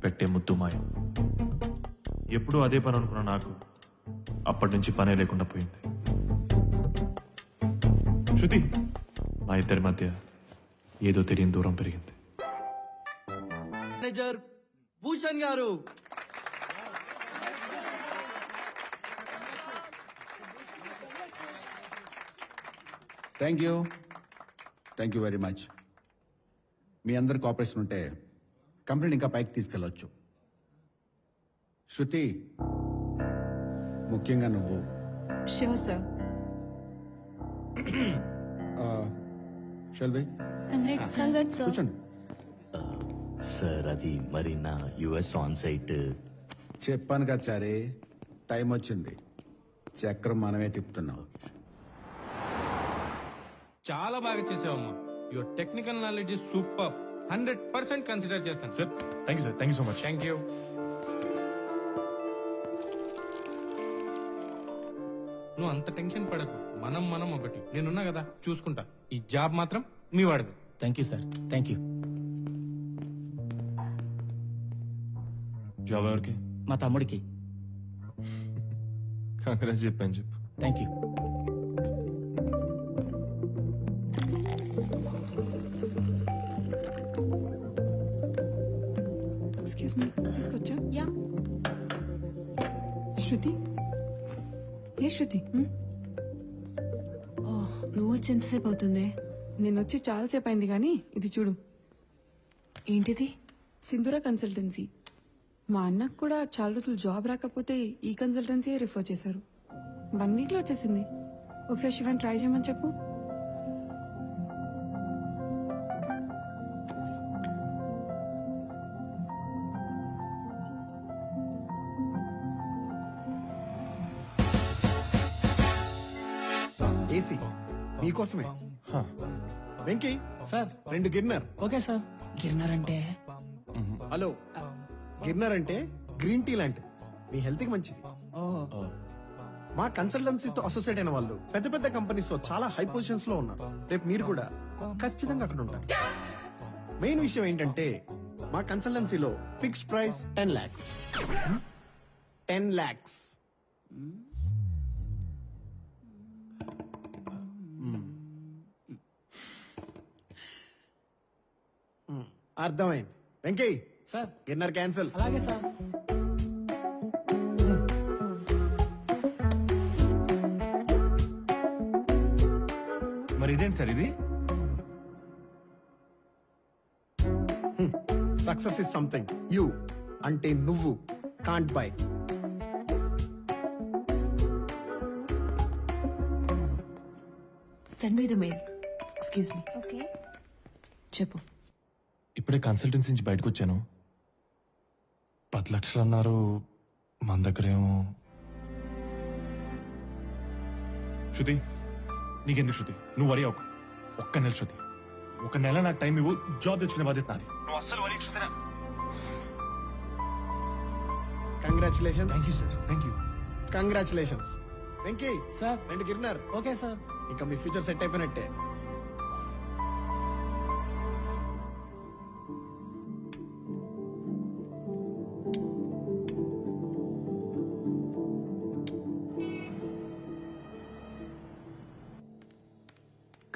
పెట్టే ముద్దు మాయం. ఎప్పుడూ అదే పని అనుకున్న నాకు అప్పటి నుంచి పనే లేకుండా పోయింది. శృతి, మా ఇద్దరి మధ్య ఏదో తెలియని దూరం పెరిగింది. Manager Bhushan garu. Thank you very much. మీ అందరి కోఆపరేషన్ ఉంటే కంపెనీని ఇంకా పైకి తీసుకెళ్ళొచ్చు. శృతి, ముఖ్యంగా నువ్వు. Sure sir. Shall by. కూర్చోండి. సార్ అది మరి నా యుఎస్ ఆన్ సైట్. చెప్పాను కదా చారే, టైం వచ్చింది. చక్రం మనమే తిప్పుతున్నాం. చాలా బాగా చేసావమ్మా. Your technical knowledge super. 100% consider చేస్తాను sir. Thank you sir. Thank you so much. Thank you. నువ్వు అంత టెన్షన్ పడకు. మనం ఒకటి. నేనున్నా కదా, చూసుకుంటా. ఈ జాబ్ మాత్రం మీ వాడిది. Thank you sir. Thank you. Job ఎవరికి? మా తమ్ముడికి. కాంగ్రెస్ చెప్పాను చెప్పు. Thank you. శృతి ఏ శృతి నువ్వు వచ్చి ఎంతసేపు అవుతుంది? నేను వచ్చి చాలాసేపు అయింది కానీ ఇది చూడు. ఏంటిది? సింధూర కన్సల్టెన్సీ. మా అన్నకు కూడా చాలా రోజులు జాబ్ రాకపోతే ఈ కన్సల్టెన్సీ రిఫర్ చేశారు. 1 వీక్ లో వచ్చేసింది. ఒకసారి శివన్ ట్రై చేయమని చెప్పు. ఏసీ మీకోసమే. వెంకీ సార్ 2 గిన్నర్. Okay sir. గిన్నర్ అంటే హలో, గిన్నర్ అంటే గ్రీన్ టీ లాంటిది, మీ హెల్త్ కి మంచిది. మా కన్సల్టెన్సీతో అసోసియేట్ అయిన వాళ్ళు పెద్ద పెద్ద కంపెనీస్ లో చాలా హై పొజిషన్స్ లో ఉన్నారు. రేపు మీరు కూడా ఖచ్చితంగా అక్కడ ఉంటారు. మెయిన్ విషయం ఏంటంటే మా కన్సల్టెన్సీలో ఫిక్స్డ్ ప్రైస్ 10 lakhs. 10 lakhs. అర్థమైంది. వెంకీ సార్ గిన్నర్ క్యాన్సిల్. అలాగే సార్. మరి ఇదేంటి సార్ ఇది? సక్సెస్ ఇస్ సంథింగ్ యూ అంటే నువ్వు can't by. Send me the mail. Excuse me. Okay. చెప్పు. ఇప్పుడే కన్సల్టెన్సీ నుంచి బయటకు వచ్చాను. 10 లక్షలు అన్నారు, మన దగ్గరేమో. శృతి, నీకెందుకు శృతి? నువ్వు వరి అవ్వకు. ఒక్క నెల శృతి, 1 నెల నాకు టైం ఇవ్వు. జాబ్ తెచ్చుకునే బాధ్యత నాది. నువ్వు అస్సలు వరి Shruti. Congratulations. Thank you sir. Thank you. Congratulations. Venky sir 2 గిన్నర్. Okay sir. ఇంకా మీ ఫ్యూచర్ సెట్ అయిపోయినట్టే.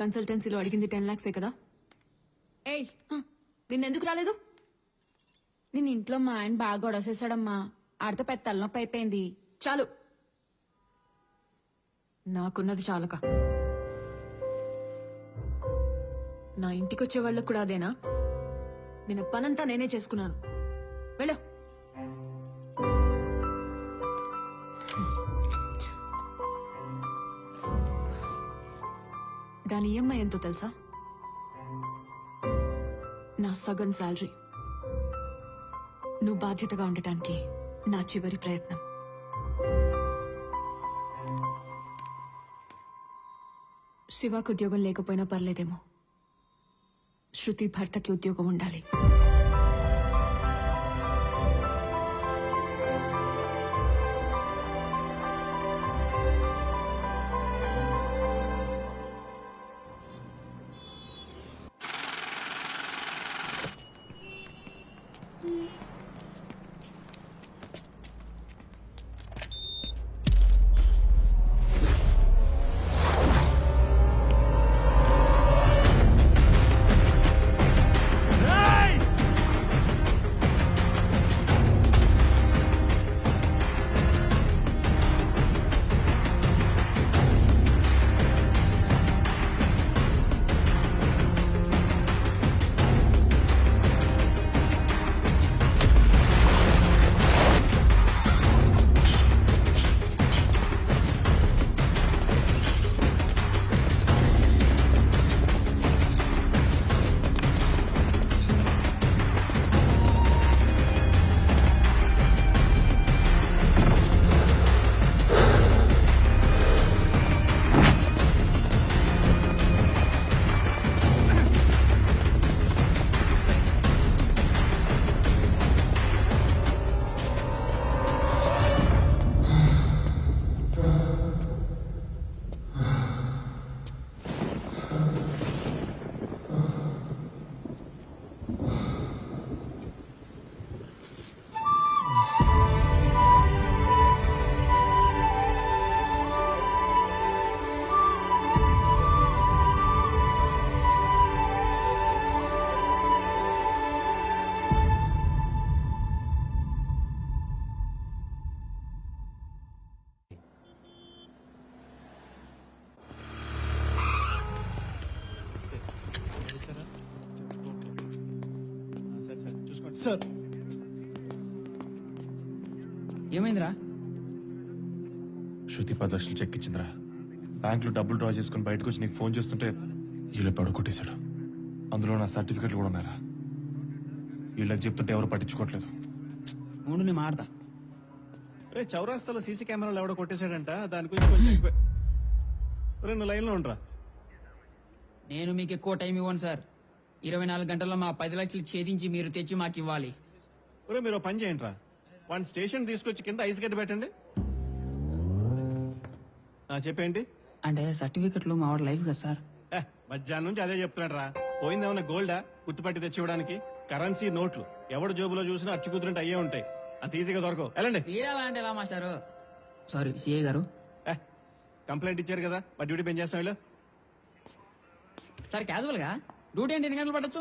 కన్సల్టెన్సీలో అడిగింది 10 lakhs కదా? ఏయ్ నిన్నెందుకు రాలేదు? నేను ఇంట్లో మా ఆయన బాగా గొడవసేసాడమ్మా. ఆడితో పెద్ద తలనొప్పి అయిపోయింది. చాలు, నాకున్నది చాలక. నా ఇంటికొచ్చే వాళ్ళకు కూడా అదేనా? నేను పనంతా నేనే చేసుకున్నాను. వెళ్ళు. దాని ఈఎంఐ ఎంతో తెలుసా? నా సగం శాలరీ. నువ్వు బాధ్యతగా ఉండటానికి నా చివరి ప్రయత్నం. శివాకు ఉద్యోగం లేకపోయినా పర్లేదేమో, శృతి భర్తకి ఉద్యోగం ఉండాలి. Hey! సార్. ఏమైందిరా? శృతి 10 లక్షలు చెక్ ఇచ్చిందిరా. బ్యాంక్ లో డబ్బులు డ్రా చేసుకుని బయటకు వచ్చి నీకు ఫోన్ చేస్తుంటే వీళ్ళు పడుకొట్టేశాడు. అందులో నా సర్టిఫికెట్లు కూడా ఉన్నారా. వీళ్ళకి చెప్తుంటే ఎవరు పట్టించుకోవట్లేదు. మూడు నేను మాడతా. రే చౌరాస్తాలో సీసీ కెమెరాలు ఎవడో కొట్టేశాడంట, దాని గురించి కొంచెం ఎక్కువ. రే నువ్వు లైన్లో ఉండరా. నేను మీకు ఎక్కువ టైం ఇవ్వను సార్. 24 గంటల్లో మా 10 లక్షలు ఛేదించి మీరు తెచ్చి మాకు ఇవ్వాలి. ఒరే మీరు పని చేయండి రా, వాడిని స్టేషన్ తీసుకొచ్చి కింద ఐస్ గడ్డ పెట్టండి. చెప్పేంటి అంటే సర్టిఫికెట్లు మా వాడు లైఫ్ కదా సార్. మధ్యాహ్నం నుంచి అదే చెప్తున్నాడు రా. పోయిందేమన్నా గోల్డా గుర్తుపట్టి తెచ్చివ్వడానికి? కరెన్సీ నోట్లు ఎవడు జోబులో చూసినా అచ్చు కుదిరినట్టు అయ్యే ఉంటాయి. అంత ఈజీగా దొరకవు. వెళ్ళండి. మీరెలా అంటే ఎలా మాస్టారు? సారీ సిఐ గారు. కంప్లైంట్ ఇచ్చారు కదా, మా డ్యూటీ పెంచేస్తాం చేస్తాం వీళ్ళు. సార్ క్యాజువల్ గా డ్యూటీ అంటే ఎన్ని గంటలు పట్టచ్చు?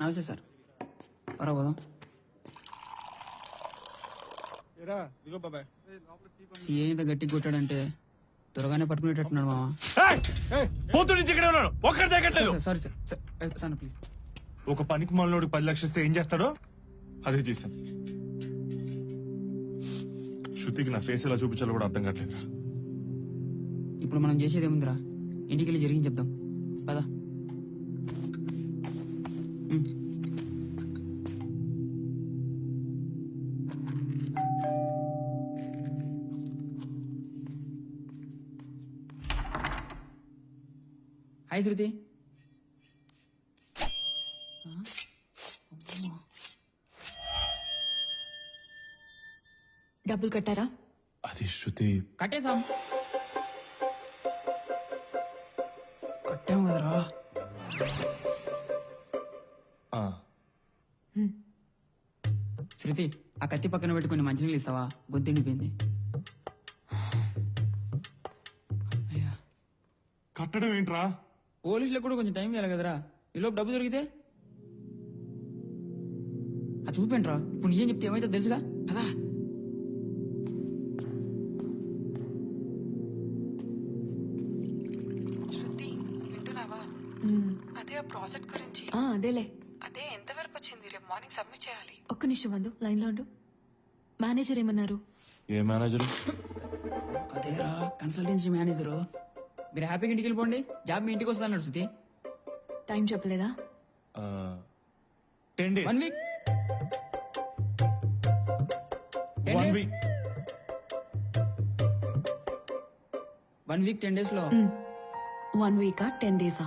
నమస్తే సార్. పర్వాలేదు. సిఐ ఇంత గట్టి కొట్టాడంటే త్వరగానే పట్టుకునేటట్టున్నాడు మామ. Sorry sir. Sir please. ఒక పనికి మనలోడు 10 లక్షలు ఇస్తే ఏం చేస్తాడో అదే చేశాను. శృతికి నా ఫేస్ ఎలా చూపించాలో కూడా అర్థం కావట్లేదురా. ఇప్పుడు మనం చేసేది ఏముందిరా, ఇంటికి వెళ్ళి జరిగింది చెప్దాం పదా. హాయ్ శృతి. డబ్బులు కట్టారా? అది శృతి. కట్టేశాం. కట్టాం కదరా. శృతి ఆ కత్తి పక్కన పెట్టుకుని మంచినీళ్ళు ఇస్తావా? గొంతెండిపోయింది. కట్టడం ఏంట్రా? పోలీసులకు కూడా కొంచెం టైం ఇవ్వాలి కదరా. ఈలోపు డబ్బు దొరికితే అది చూపండిరా. ఇప్పుడు నిజం చెప్తే ఏమైతే తెలుసుగా కదా. శృతి వింటున్నావా? అదే ఆ ప్రాజెక్ట్ గురించి. అదేలే. అదే ఎంతవరకు వచ్చింది? రేపు మార్నింగ్ సబ్మిట్ చేయాలి. ఒక్క నిమిషం వందు, లైన్ లో ఉండు. మేనేజర్ ఏమన్నారు? ఏ మేనేజర్? అదేరా కన్సల్టెన్సీ మేనేజరు. మీరు హ్యాపీగా ఇంటికి వెళ్ళిపోండి, జాబ్ మీ ఇంటికి వస్తుంది అన్నాడు. శృతి టైం చెప్పలేదా? 10 days. 1 week. 1 week. 1 week 10 days లో 1 week 10 days?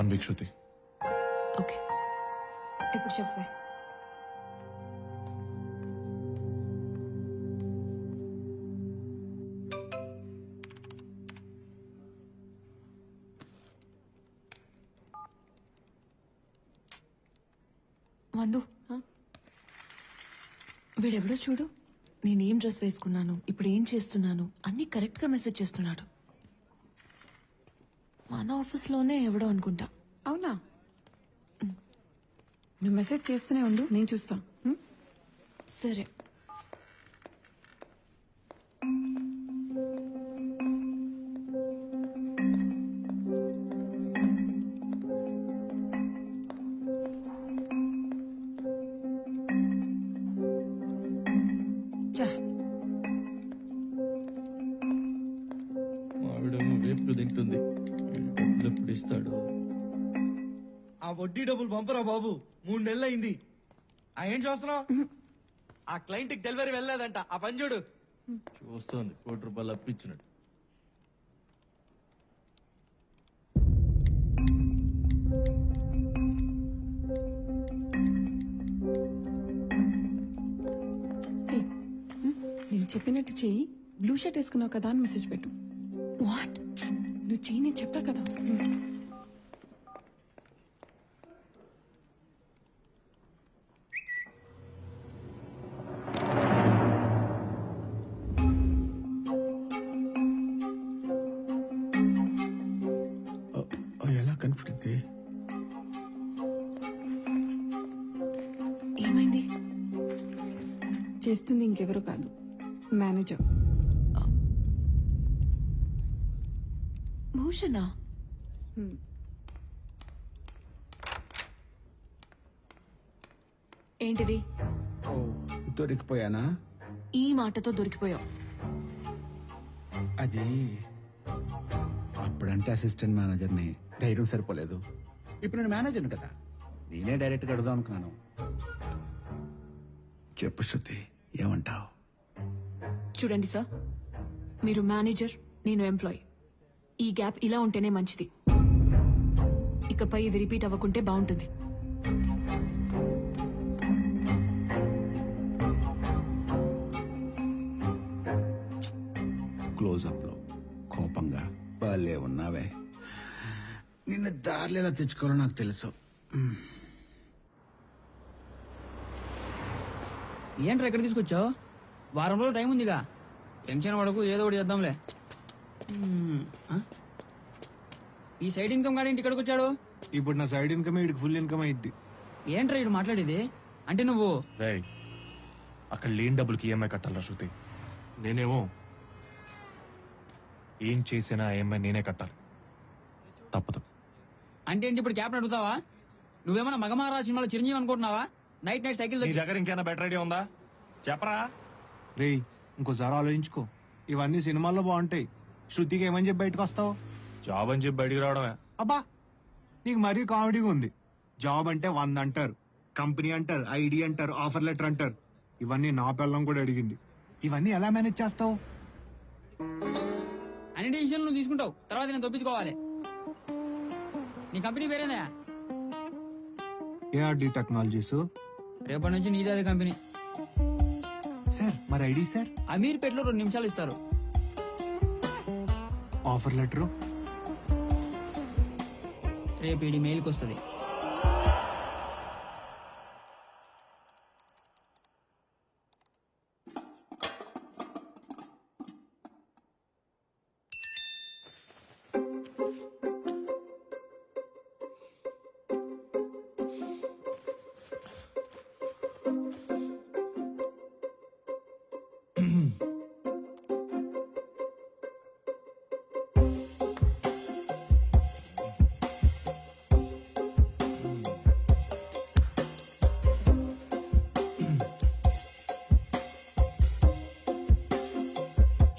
1 week శృతి. ఓకే, ఇప్పుడు చెప్పే. వందు, వీడెవడో చూడు. నేనేం డ్రెస్ వేసుకున్నాను, ఇప్పుడు ఏం చేస్తున్నాను అన్ని కరెక్ట్ గా మెసేజ్ చేస్తున్నాడు. మన ఆఫీస్లోనే ఎవడో అనుకుంటా. అవునా? నువ్వు మెసేజ్ చేస్తూనే ఉండు, నేను చూస్తా. సరే. మావిడేమో వేపుడు తింటుంది, డబ్బులు ఎప్పుడు ఇస్తాడు? ఆ వడ్డీ డబ్బులు పంపరా బాబు, 3 నెలలు అయింది. ఏం చూస్తున్నావు? ఆ క్లయింట్ కి డెలివరీ వెళ్ళలేదంట, ఆ పని చూడు. చూస్తోంది, ₹1 అప్పించినట్టు. నేను చెప్పినట్టు చెయ్యి. బ్లూ షర్ట్ వేసుకున్నావు కదా అని మెసేజ్ పెట్టు. వాట్? నువ్వు చెయ్యి, నేను చెప్తా కదా. ఎలా కనిపించింది? ఏమైంది? చేస్తుంది ఇంకెవరో కాదు, మేనేజర్. భూషణ. ఏంటిది? ఓ, దొరికిపోయానా? ఈ మాటతో దొరికిపోయావు. అది అప్పుడంటే అసిస్టెంట్ మేనేజర్ని, ధైర్యం సరిపోలేదు. ఇప్పుడు నేను మేనేజర్ని కదా, నేనే డైరెక్ట్గా అడుగుదాం అనుకున్నాను. చెప్పు శృతి, ఏమంటావు? చూడండి సార్, మీరు మేనేజర్, నేను ఎంప్లాయ్. ఈ గ్యాప్ ఇలా ఉంటేనే మంచిది. ఇకపై ఇది రిపీట్ అవ్వకుంటే బాగుంటుంది. క్లోజప్ లో కోపంగా భలే ఉన్నావే. నిన్న దారిలో ఎలా తెచ్చుకోవాలో నాకు తెలుసు. ఏంట్రా ఎక్కడ తీసుకొచ్చావు? వారం రోజులు టైం ఉందిగా, టెన్షన్ పడకు, ఏదో ఒకటి చేద్దాంలే. ఈ సైడ్ ఇన్కమ్ గాడి ఇంటి ఇక్కడికి వచ్చాడు. ఇప్పుడు నా సైడ్ ఇన్కమ్ వీడికి ఫుల్ ఇన్కమ్ అయింది. ఏంట్రా ఇటు మాట్లాడేది? అంటే నువ్వు రేయ్, అక్కడ లేని డబ్బులకి ఈఎంఐ కట్టాలరా శృతి. నేనేమో ఏం చేసినా ఈఎంఐ నేనే కట్టాలి, తప్పదు. అంటే ఏంటి ఇప్పుడు క్యాప్ని అడుగుతావా? నువ్వేమన్నా మగమహారాజు సినిమాలో చిరంజీవి అనుకుంటున్నావా? నైట్ నైట్ సైకిల్ నీ దగ్గర ఇంకేనా బెటర్ ఐడియా ఉందా? చెప్పరా. రేయ్, ఇంకోసారి ఆలోచించుకో. ఇవన్నీ సినిమాల్లో బాగుంటాయి. శృతికి ఏమని చెప్పి బయటకు వస్తావు? జాబ్ అని చెప్పి బయటికి రావడమే. అబ్బా, నీకు మరీ కామెడీగా ఉంది. జాబ్ అంటే 100 అంటారు, కంపెనీ అంటారు, ఐడి అంటారు, ఆఫర్ లెటర్ అంటారు. ఇవన్నీ నా పిల్లం కూడా అడిగింది. ఇవన్నీ ఎలా మేనేజ్ చేస్తావు? అన్ని డిసిషన్ నువ్వు తీసుకుంటావు, తర్వాత నేను తప్పించుకోవాలి. నీ కంపెనీ పేరేందా? ARD technologies. రేపటి నుంచి నీదే అదే కంపెనీ. సార్, మరి ఐడి సార్? అమీర్పేటలో 2 నిమిషాలు ఇస్తారు. ఆఫర్ లెటరు రేపు ఇది మెయిల్కి వస్తుంది.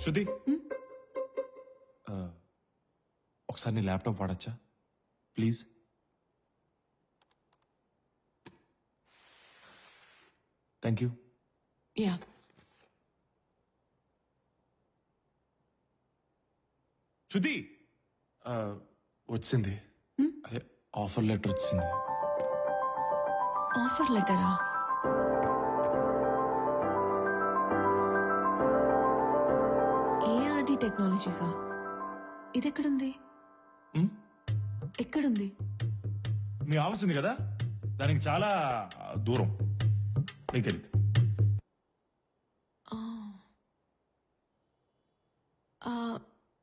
శృతి, ఒకసారి నీ ల్యాప్టాప్ వాడచ్చా ప్లీజ్? Thank you. యా, శృతి, వచ్చింది. అదే ఆఫర్ లెటర్ వచ్చింది. ఆఫర్ లెటరా? ఏఆర్డి టెక్నాలజీసా? ఇది ఎక్కడుంది? ఎక్కడుంది? మీ ఆఫీస్ ఉంది కదా, దానికి చాలా దూరం, నీకు తెలియదు.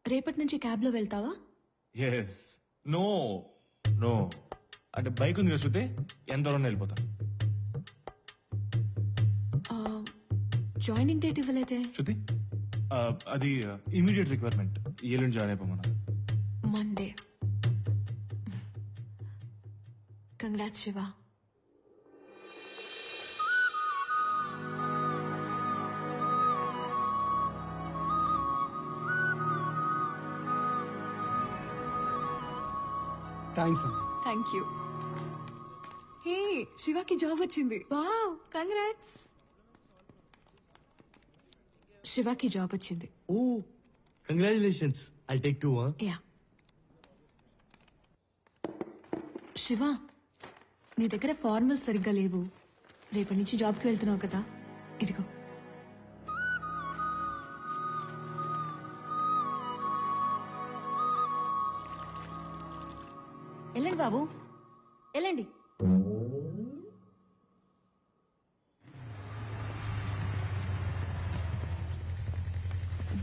రేపటి నుంచి క్యాబ్ లో వెళ్తావా? ఎస్. నో నో, అంటే బైక్ ఉంది కదా శృతి, ఎంత దూరం వెళ్ళిపోతా. జాయినింగ్ డేట్ ఇవ్వలేదే. శృతి, అది ఇమీడియట్ రిక్వైర్మెంట్, ఎల్లుండి జాయిన్ అయిపోమన్నా. మండే. కంగ్రాట్స్ శివ. థ్యాంక్స్ అమ్మా. Thank you. హే, శివకి జాబ్ వచ్చింది. Wow, congrats. శివకి జాబ్ వచ్చింది. Oh, congratulations. I take 2. Yeah. Shiva, నీ దగ్గర ఫార్మల్స్ సరిగ్గా లేవు. రేపటి నుంచి జాబ్కి వెళ్తున్నావు కదా, ఇదిగో. వెళ్ళండి బాబు, వెళ్ళండి.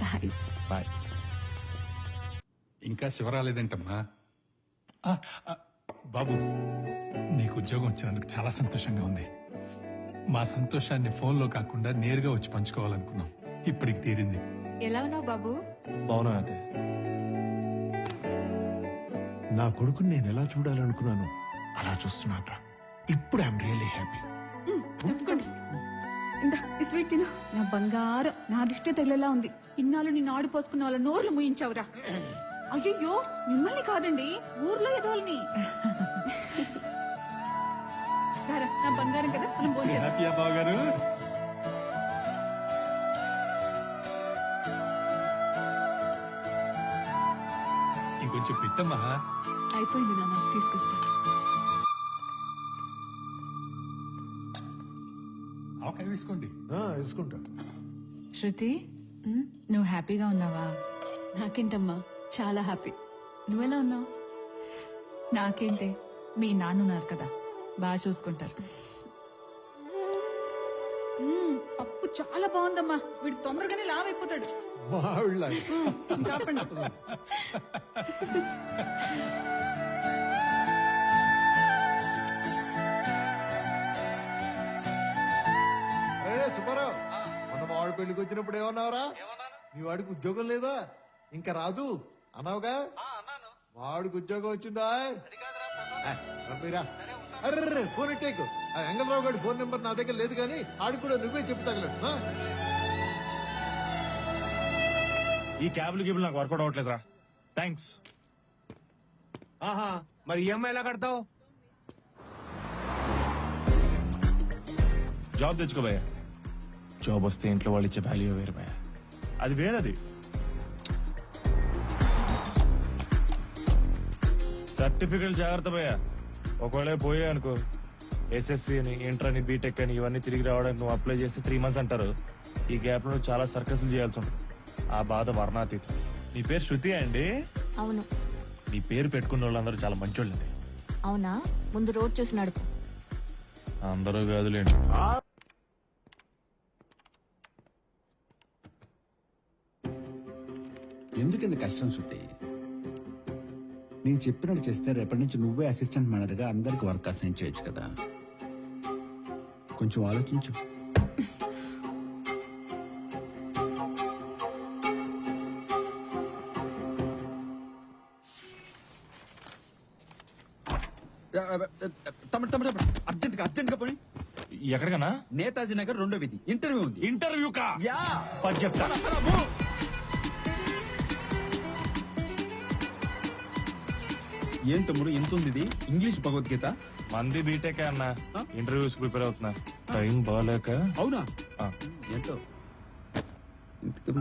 బాయ్. బాయ్. ఇంకా శివ రాలేదేంటమ్మా? బాబు, నీకు ఉద్యోగం వచ్చినందుకు చాలా సంతోషంగా ఉంది. మా సంతోషాన్ని ఫోన్లో కాకుండా నేరుగా వచ్చి పంచుకోవాలనుకున్నాం. ఇప్పటికి తీరింది. ఎలా ఉన్నావు బాబు? బాగున్నా అయితే. నా కొడుకుని నేను ఎలా చూడాలనుకున్నాను అలా చూస్తున్నాను. ఇప్పుడు ఐఎమ్ రియల్లీ హ్యాపీ. ఇందా ఈ స్వీట్ తిను. నా బంగారం, నా దిష్టే తగిలేలా ఉంది. ఇన్నాళ్ళు నిన్ను ఆడిపోసుకున్న వాళ్ళ నోర్లు ముయించావురా. అయ్యయ్యో, మిమ్మల్ని కాదండి, ఊర్లో ఎదవాలని. నా బంగారం కదా, మనం భోజనం. బావగారు ఇంకొంచెం పెట్టమ్మా. అయిపోయింది నాన్న, తీసుకొస్తా. ఆవకాయ వేసుకోండి. వేసుకుంటా. శృతి నువ్వు హ్యాపీగా ఉన్నావా? నాకేంటమ్మా, చాలా హ్యాపీ. నువ్వెలా ఉన్నావు? నాకేంటే, మీ నాన్నున్నారు కదా, బాగా చూసుకుంటారు. పప్పు చాలా బాగుందమ్మా, వీడు తొందరగానే లావైపోతాడు. చెప్పండి. సుబ్బారావు, మన వాడు పెళ్లికి వచ్చినప్పుడు ఏమన్నావురా? మీ వాడికి ఉద్యోగం లేదా, ఇంకా రాదు అన్నావుగా. వాడికి ఉద్యోగం వచ్చిందా? అర్రే ఫోన్ ఇట్టేకు. ఆ ఎంగళరావు గారి ఫోన్ నెంబర్ నా దగ్గర లేదు, కానీ ఆడికి కూడా నువ్వే చెప్తాగలడు. ఈ క్యాబ్లు గిబ్లు నాకు వర్కౌట్ అవ్వట్లేదురా. థ్యాంక్స్. ఆహా, మరి ఈఎంఐ ఎలా కడతావు? జాబ్ తెచ్చుకో భయ్యా. జాబ్ వస్తే ఇంట్లో వాళ్ళు ఇచ్చే వాల్యూ వేరు భయ్యా, అది వేరది. సర్టిఫికెట్ జాగ్రత్త భయ్యా, ఒకవేళ పోయా అనుకో, ఎస్ఎస్సి అని, ఇంటర్ అని, బీటెక్ అని ఇవన్నీ తిరిగి రావడానికి నువ్వు అప్లై చేస్తే 3 months అంటారు. ఈ గ్యాప్ లో చాలా సర్కస్లు చేయాల్సి ఉంటుంది. ఆ బాధ వర్ణాతీతం. నీ పేరు శృతి అండి? అవును. నీ పేరు పెట్టుకున్న వాళ్ళందరూ చాలా మంచోళ్ళండి. అవునా? ముందు రోడ్ చూసి నడుపు. అందరూ కాదులేండి. ఎందుకు కష్టం శృతి? నేను చెప్పినట్టు చేస్తే రేపటి నుంచి నువ్వే అసిస్టెంట్ మేనేజర్ గా అందరికి వర్క్ అసైన్ చేయొచ్చు కదా. కొంచెం ఆలోచించు. తమ్ముడు అర్జెంట్ గా పోనీ. ఎక్కడికన్నా? నేతాజీ నగర్ 2వ వీధి. ఇంటర్వ్యూ ఉంది. ఇంటర్వ్యూ కా? యా, చెప్తా. ఏం తమ్ముడు ఎంత ఉంది ఇది? ఇంగ్లీష్ భగవద్గీత. మంది బీటెక్ అన్న, ఇంటర్వ్యూస్ ప్రిపేర్ అవుతున్నా. టైం బాగాలేక. అవునా? ఎంతో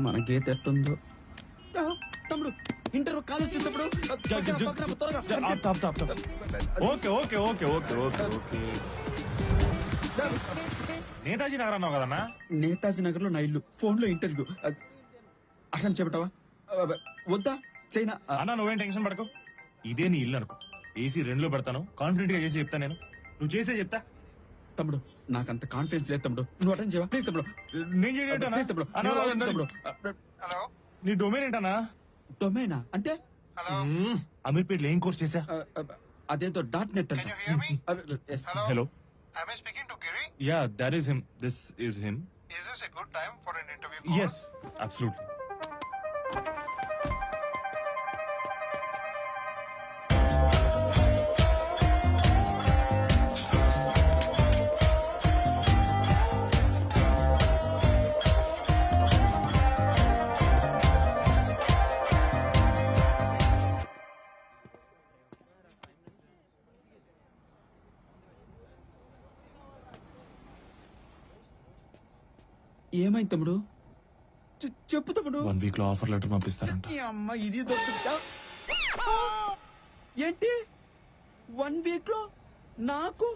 మన గీత ఎట్టుందో. తమ్ముడు ఇంటర్వ్యూ కాల్ వచ్చేటప్పుడు okay okay okay okay okay okay. Netaji Nagar అన్నావు కదన్నా? నేతాజీ నగర్ లో నా ఇల్లు. ఫోన్ లో ఇంటర్వ్యూ. అట్లా చెప్పటావా? వద్దా చైనా అన్నా, నువ్వేం టెన్షన్ పడకు. ఇదే నీ ఇల్లు అనుకో, ఏసీ 2లో పెడతాను. కాన్ఫిడెంట్ గా చేసి చెప్తా. నేను నువ్వు చేసే చెప్తా. తమ్ముడు నాకంత కాన్ఫిడెన్స్ లేదు తమ్ముడు, నువ్వు అటెండ్ చేయవా ప్లీజ్ తమ్ముడు? నేను చేయటం. నీ డొమైన్ ఏంటన్నా? డొమైనా అంటే? అమీర్పేటలో ఏం కోర్స్ చేశా? అదేంతో .net అంటే. Hello. Yeah, that is him. This is him. Is this a good time for an interview? Yes, absolutely. ఏమైంది తమ్ముడు? చెప్పు తమ్ముడు. 1 week లో ఆఫర్ లెటర్ పంపిస్తారంట. అమ్మ ఇది దొరుకుతా ఏంటి? 1 week లో నాకు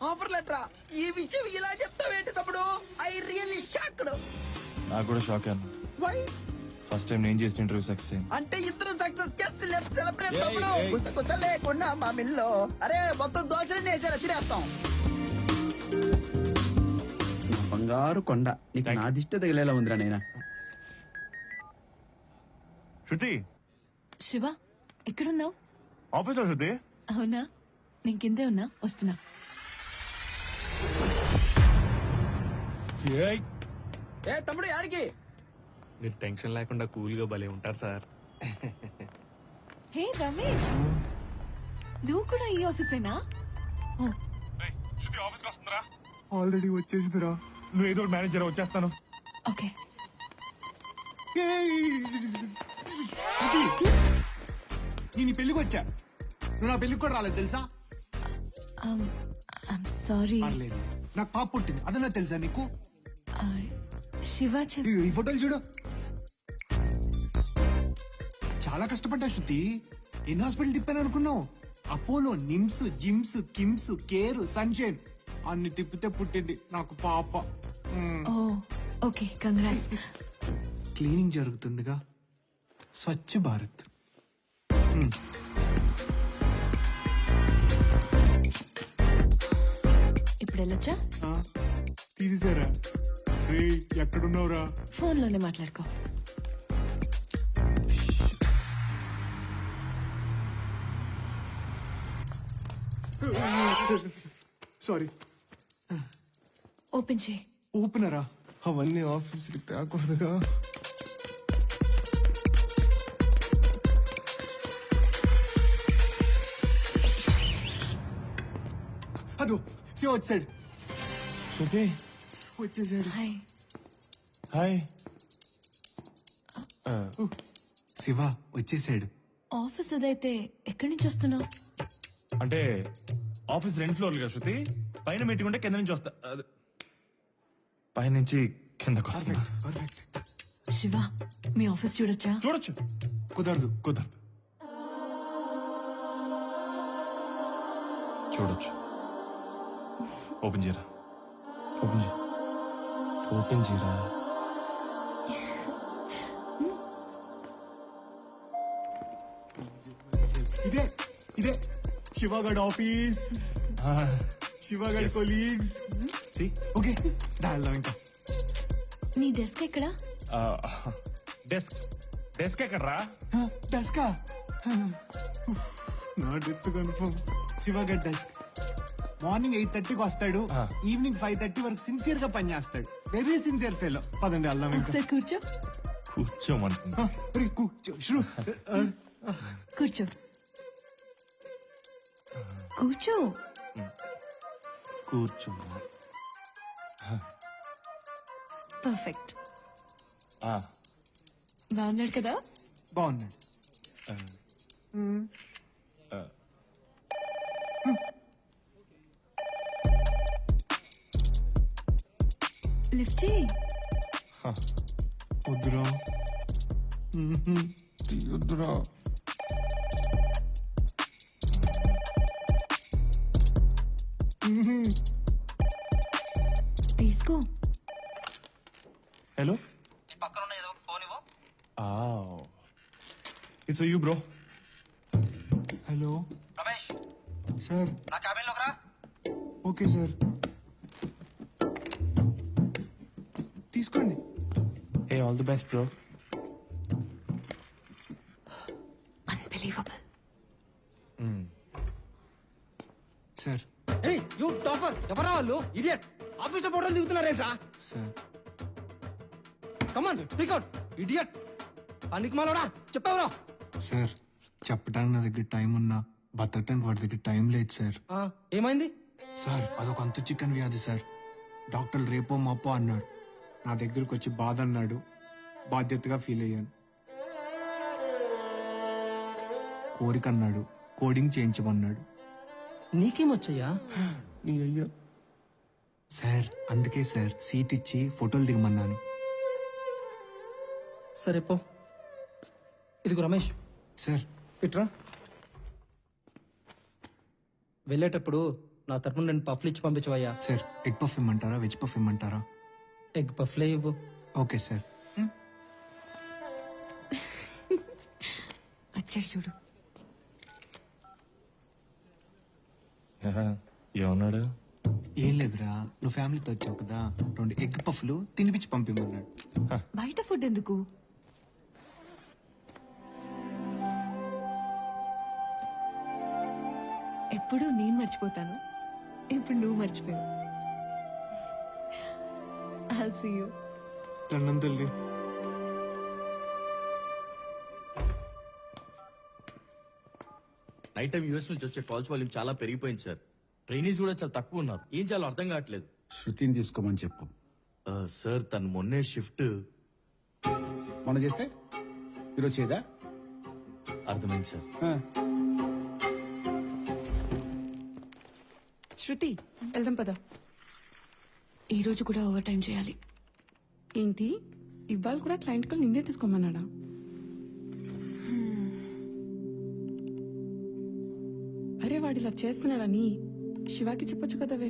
ఆఫర్ లెటరా? ఈ విషయం ఇలా చెప్తావేంటి తమ్ముడు? I really shocked. నాకు కూడా షాక్ అన్న. వై? ఫస్ట్ టైం నేను చేసిన ఇంటర్వ్యూ సక్సెస్ అయింది. అంటే ఇద్దరు సక్సెస్ చేసి లెట్స్ సెలబ్రేట్ తమ్ముడు. గుసగుస లేకుండా మా మిల్లో. అరే మొత్తం దోశలన్నీ వేసారా, తినేస్తాం. బంగారు కొండ, నీకు నా దిష్టి తగిలేలా ఉందిరా నైనా. శృతి. శివ, ఎక్కడున్నావు? ఆఫీస్ లో శృతి. అవునా? నేను కిందే ఉన్నా, వస్తున్నా. ఏ తమ్ముడు యాడికి? మీరు టెన్షన్ లేకుండా కూల్ గా భలే ఉంటారు సార్. హే రమేష్, నువ్వు కూడా ఈ ఆఫీసేనా? ఆల్రెడీ వచ్చేసిందిరా. నువ్వు ఏదో మేనేజర్, వచ్చేస్తాను. ఓకే. నేను ఈ పెళ్లికి వచ్చా, నువ్వు నా పెళ్లికి కూడా రాలేదు తెలుసా? సారీ. పర్లేదు, నాకు పాప పుట్టింది, అదన్నా తెలుసా నీకు? శివ ఈ ఫోటోలు చూడు. చాలా కష్టపడ్డా శృతి. ఎన్ని హాస్పిటల్ తిప్పాను అనుకున్నావు? Apollo, NIMS, gyms, KIMS, care, sunshine అన్ని తిప్పితే పుట్టింది నాకు పాప. Okay, congrats. Cleaning జరుగుతుందిగా, Swachh Bharat. ఇప్పుడు వెళ్ళొచ్చా? తీసారా? ఎక్కడున్నావురా? ఫోన్లోనే మాట్లాడుకో. సారీ. ఓపెన్ చేయి. ఓపెనరా? అవన్నీ ఆఫీస్కి తేకూడదుగా. అదో శివ వచ్చాడు. వచ్చేసాడు. హాయ్. శివ వచ్చేసాడు. ఆఫీస్ అదైతే ఎక్కడి నుంచి వస్తున్నావు? అంటే ఆఫీస్ 2 ఫ్లోర్లుగా శృతి. పైన మీటింగ్ ఉంటే కింద నుంచి వస్తా. పైనుంచి కిందకు వస్తా. శివ, మీ ఆఫీస్ చూడొచ్చా? చూడొచ్చు. కుదరదు. చూడొచ్చు. ఓపెన్ చేయరా. ఓపెన్ చేయరా. ఇదే శివగడ్ ఆఫీస్, శివగడ్ కొలీగ్స్. ఓకే, వెళ్దాం ఇంకా. నీ డెస్క్ ఎక్కడా? డెస్క్ ఎక్కడరా? డెస్కా? నా డెస్క్ కన్ఫర్మ్. శివగడ్ డెస్క్. మార్నింగ్ 8:30కి వస్తాడు, ఈవినింగ్ 5:30 వరకు సిన్సియర్ గా పని చేస్తాడు. Very sincere fellow. పదండి వెళ్దాం ఇంకా. ఒకసారి కూర్చో. కూర్చోమంటున్నా. కూర్చో. కూర్చో. కూర్చున్నా. పర్ఫెక్ట్. బాగున్నాడు కదా? బాగున్నాడు. లిఫ్ట్ చేయి. వద్దురా. తీయొద్దురా. తీసుకో. Hello. It's you bro. Hello Ramesh sir. నా క్యాబిన్ లోకి రా. ఓకే సార్, తీసుకోండి. Hey, all the best, bro. Unbelievable. Sir. ఏయ్ యు టాపర్, ఎవరా వాళ్ళు? ఇడియట్. ఆఫీస్ లో ఫోటోలు దిగుతున్నారేంట్రా? Sir. Come on, speak out. Idiot. పనికి మాలోడా, చెప్పావురా? సార్, చెప్పడానికి నా దగ్గర టైం ఉన్నా బతకడానికి వాడి దగ్గర టైం లేదు సార్. ఏమైంది సార్? అదొక అంతు చికెన్ వ్యాధి సార్. డాక్టర్లు రేపో మాపో అన్నారు. నా దగ్గరకు వచ్చి బాధ అన్నాడు, బాధ్యతగా ఫీల్ అయ్యాను. కోరిక అన్నాడు, కోడింగ్ చేయించమన్నాడు. నీకేమొచ్చయ్యా? నీ అయ్యా సార్. అందుకే సార్ సీట్ ఇచ్చి ఫోటోలు దిగమన్నాను. సరే పో. ఇదిగో రమేష్. సార్. ఇట్రా. వెళ్ళేటప్పుడు నా తరపున నేను పఫ్లు ఇచ్చి పంపించవయ్యా. సార్, ఎగ్ పఫ్ ఇమ్మంటారా, వెజ్ పఫ్ ఇమ్మంటారా? ఎగ్ పఫ్లే ఇవ్వు. Okay sir. వచ్చాడు చూడు. ఏమన్నాడు? ఏం లేదురా, నువ్వు ఫ్యామిలీతో వచ్చావు కదా, 2 ఎగ్ పఫ్లు తినిపించి పంపిమన్నాడు. బయట ఫుడ్ ఎందుకు? ఎప్పుడు నేను మర్చిపోతాను, ఇప్పుడు నువ్వు మర్చిపోయావు. I'll see you. దండం తల్లి. నైట్ టైం యూఎస్ నుంచి వచ్చే కాల్స్ వాల్యూమ్ చాలా పెరిగిపోయింది సార్. ట్రైనీస్ కూడా చాలా తక్కువ ఉన్నారు. ఏం చేయాలో అర్థం కావట్లేదు. శృతిని తీసుకోమని చెప్పు. సార్ తను మొన్నే షిఫ్ట్ మనం చేస్తే ఈరోజు చేయదా? అర్థమైంది సార్. శృతి వెళ్దాం పద. ఈ రోజు కూడా ఓవర్ టైం చేయాలి. ఏంటి ఇవాళ కూడా క్లయింట్ కాల్ నిన్నే తీసుకోమన్నాడా? అరే వాడు ఇలా చేస్తున్నాడని శివాకి చెప్పొచ్చు కదవే.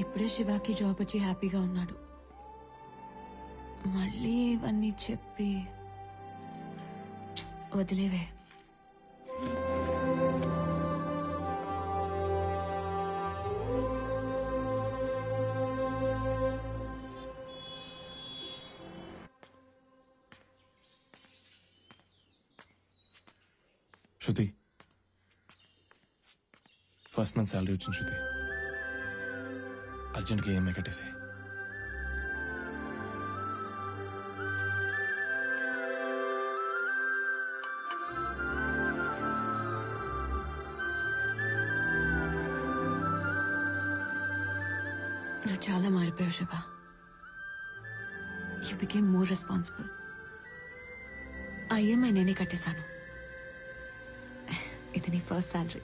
ఇప్పుడే శివాకి జాబ్ వచ్చి హ్యాపీగా ఉన్నాడు. మళ్ళీ ఇవన్నీ చెప్పి వదిలేవే. శృతి, ఫస్ట్ మంత్ శాలరీ వచ్చింది. శృతి, అర్జెంట్గా ఈఎంఐ కట్టేసి. నువ్వు చాలా మారిపోయావు Shiva. You became more responsible. ఆ ఈఎంఐ నేనే కట్టేశాను. ఇది నీ ఫస్ట్ శాలరీ,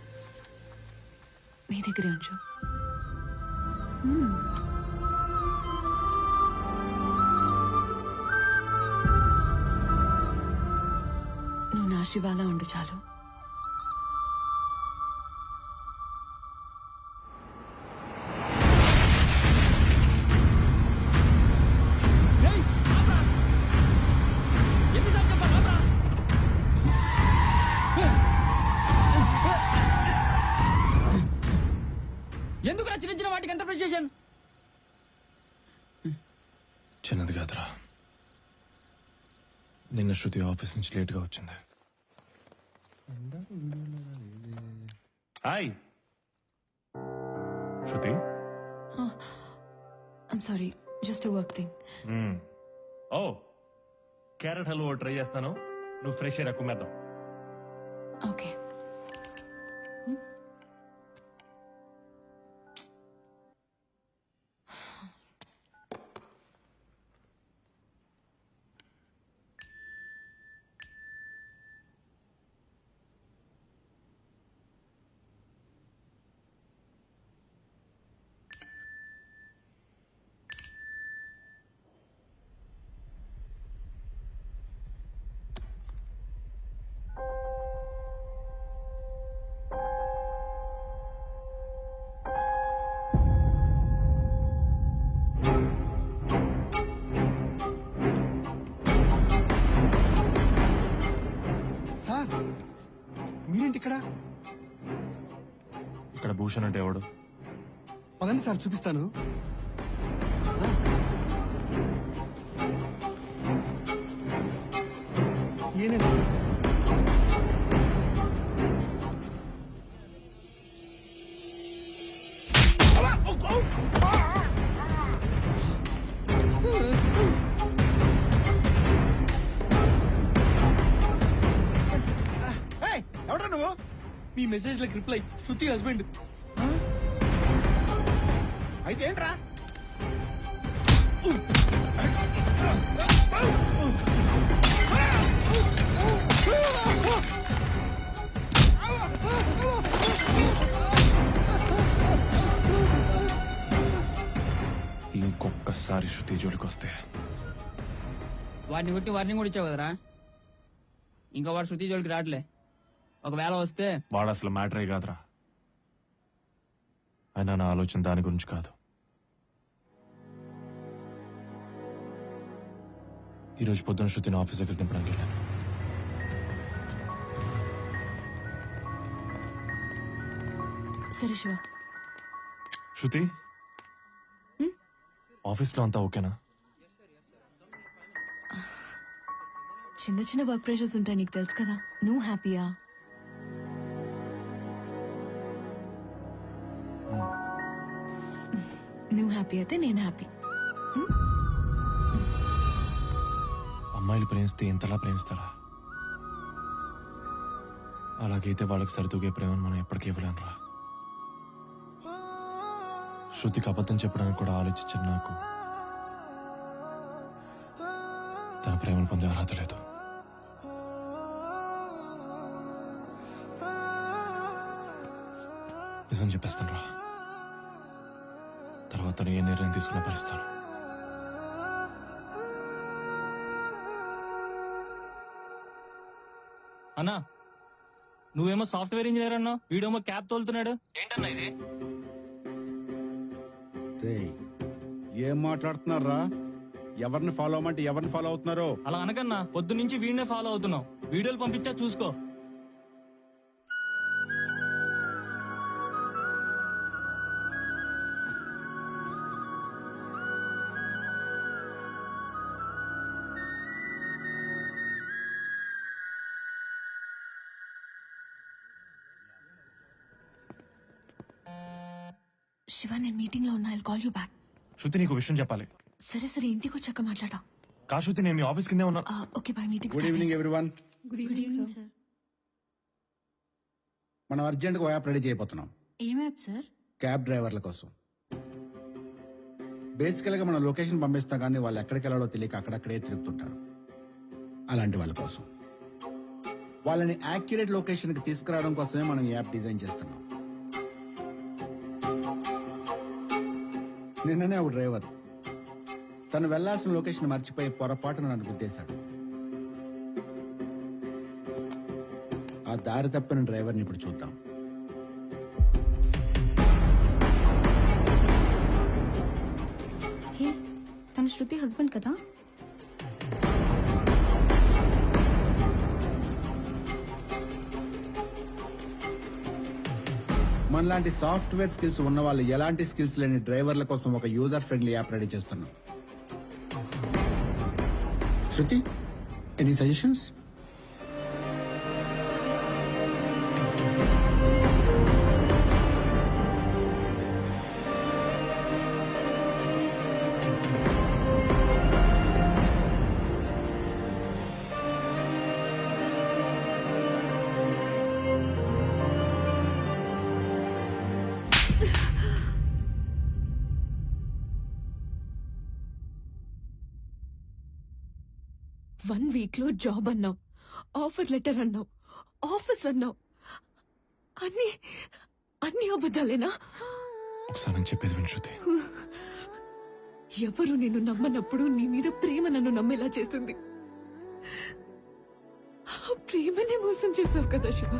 నీ దగ్గరే ఉంచు. నువ్వు నా శివాలా ఉండు చాలు. ఎందుకు చిన్న చిన్న వాటికి ఎంత ఫ్రస్ట్రేషన్? చిన్నది కాదురా, నిన్న శృతి ఆఫీస్ నుంచి లేట్గా వచ్చింది. Hi Shruti. I'm sorry, just work thing. Oh, carrot halwa try చేస్తాను, నువ్వు ఫ్రెష్ ఎయిర్ కుమ్మేద్దాం. ఓకే. మీరేంటి ఇక్కడ? ఇక్కడ భూషణ్ అంటే ఎవడు? పదండి సార్, చూపిస్తాను. ఈయనే సార్. ఎవడా నువ్వు? మీ మెసేజ్ లకు రిప్లై శృతి హస్బెండ్. అయితే ఏంట్రా? ఇంకొకసారి శృతి జోలికి వస్తే వాడిని కొట్టి వార్నింగ్ కూడా ఇచ్చావు కదరా. ఇంకా వాడు శృతి జోలికి రావట్లే. ఒకవేళ వస్తే వాడు అసలు మ్యాటరే కాదురా. అయినా నా ఆలోచన దాని గురించి కాదు. ఈరోజు పొద్దున్న శృతిని ఆఫీస్ దగ్గర దింపడానికి వెళ్ళాను. సరే శివ. శృతి, ఆఫీస్లో అంతా ఓకేనా? చిన్న చిన్న వర్క్ ప్రెషర్స్ ఉంటాయి, నీకు తెలుసు కదా. నువ్వు హ్యాపీయా? నువ్వు హ్యాపీ అయితే నేను హ్యాపీ. అమ్మాయిలు ప్రేమిస్తే ఇంతలా ప్రేమిస్తారా? అలాగైతే వాళ్ళకి సరితూగే ప్రేమను మనం ఎప్పటికీ ఇవ్వలేను రా. శృతికి అబద్ధం చెప్పడానికి కూడా ఆలోచించిన నాకు తన ప్రేమను పొందే అర్హత లేదు. నిజం చెప్పేస్తాను రా. తర్వాత తను ఏ నిర్ణయం తీసుకున్నా భరిస్తాను. అన్నా నువ్వేమో సాఫ్ట్వేర్ ఇంజనీర్ అన్నా, వీడేమో క్యాబ్ తోలుతున్నాడు. ఏంటన్నా ఇది? రేయ్, ఏం మాట్లాడుతున్నారా? ఎవరిని ఫాలో అవ్వమంటే ఎవరిని ఫాలో అవుతున్నారో? అలా అనకన్నా, పొద్దు నుంచి వీడినే ఫాలో అవుతున్నావు. వీడియోలు పంపించా చూసుకో. శివ, నేను మీటింగ్ లో ఉన్నా. I'll call you back. Shruti, నీకు విషయం చెప్పాలి. సరే సరే, ఇంటికి వచ్చాక మాట్లాడా. శృతి, నేను మీ ఆఫీస్ కిందే ఉన్నా. Okay bye. Meeting. Good evening everyone. Good evening sir. మనం అర్జెంట్గా యాప్ రెడీ చేయబోతున్నాం. ఏం యాప్ సార్? క్యాబ్ డ్రైవర్ల కోసం. బేసికల్ గా మనం లొకేషన్ పంపిస్తాం, కానీ వాళ్ళు ఎక్కడికి వెళ్ళాలో తెలియక అక్కడక్కడే తిరుగుతుంటారు. అలాంటి వాళ్ళ కోసం, వాళ్ళని యాక్యురేట్ లొకేషన్ కి తీసుకురావడం కోసమే మనం ఈ యాప్ డిజైన్ చేస్తున్నాం. నిన్ననే ఒక డ్రైవర్ తను వెళ్లాల్సిన లొకేషన్ మర్చిపోయి పొరపాటున నన్ను గుద్దేశాడు. ఆ దారి తప్పిన డ్రైవర్ని ఇప్పుడు చూద్దాం. తన శృతి హస్బెండ్ కదా? మనలాంటి సాఫ్ట్వేర్ స్కిల్స్ ఉన్న వాళ్ళు ఎలాంటి స్కిల్స్ లేని డ్రైవర్ల కోసం ఒక యూజర్ ఫ్రెండ్లీ యాప్ రెడీ చేస్తున్నాం. శృతి, ఎనీ సజెషన్స్? వన్ వీక్ లో జాబ్ అన్నావు, ఆఫర్ లెటర్ అన్నావు, ఆఫీస్ అన్నావు. అన్ని అన్ని అబద్ధాలేనా? ఒకసారి నేను చెప్పేది విను శృతి. ఎవరు నిన్ను నమ్మనప్పుడు నీ మీద ప్రేమ నన్ను నమ్మేలా చేసింది. ఆ ప్రేమనే మోసం చేశావు కదా శివ.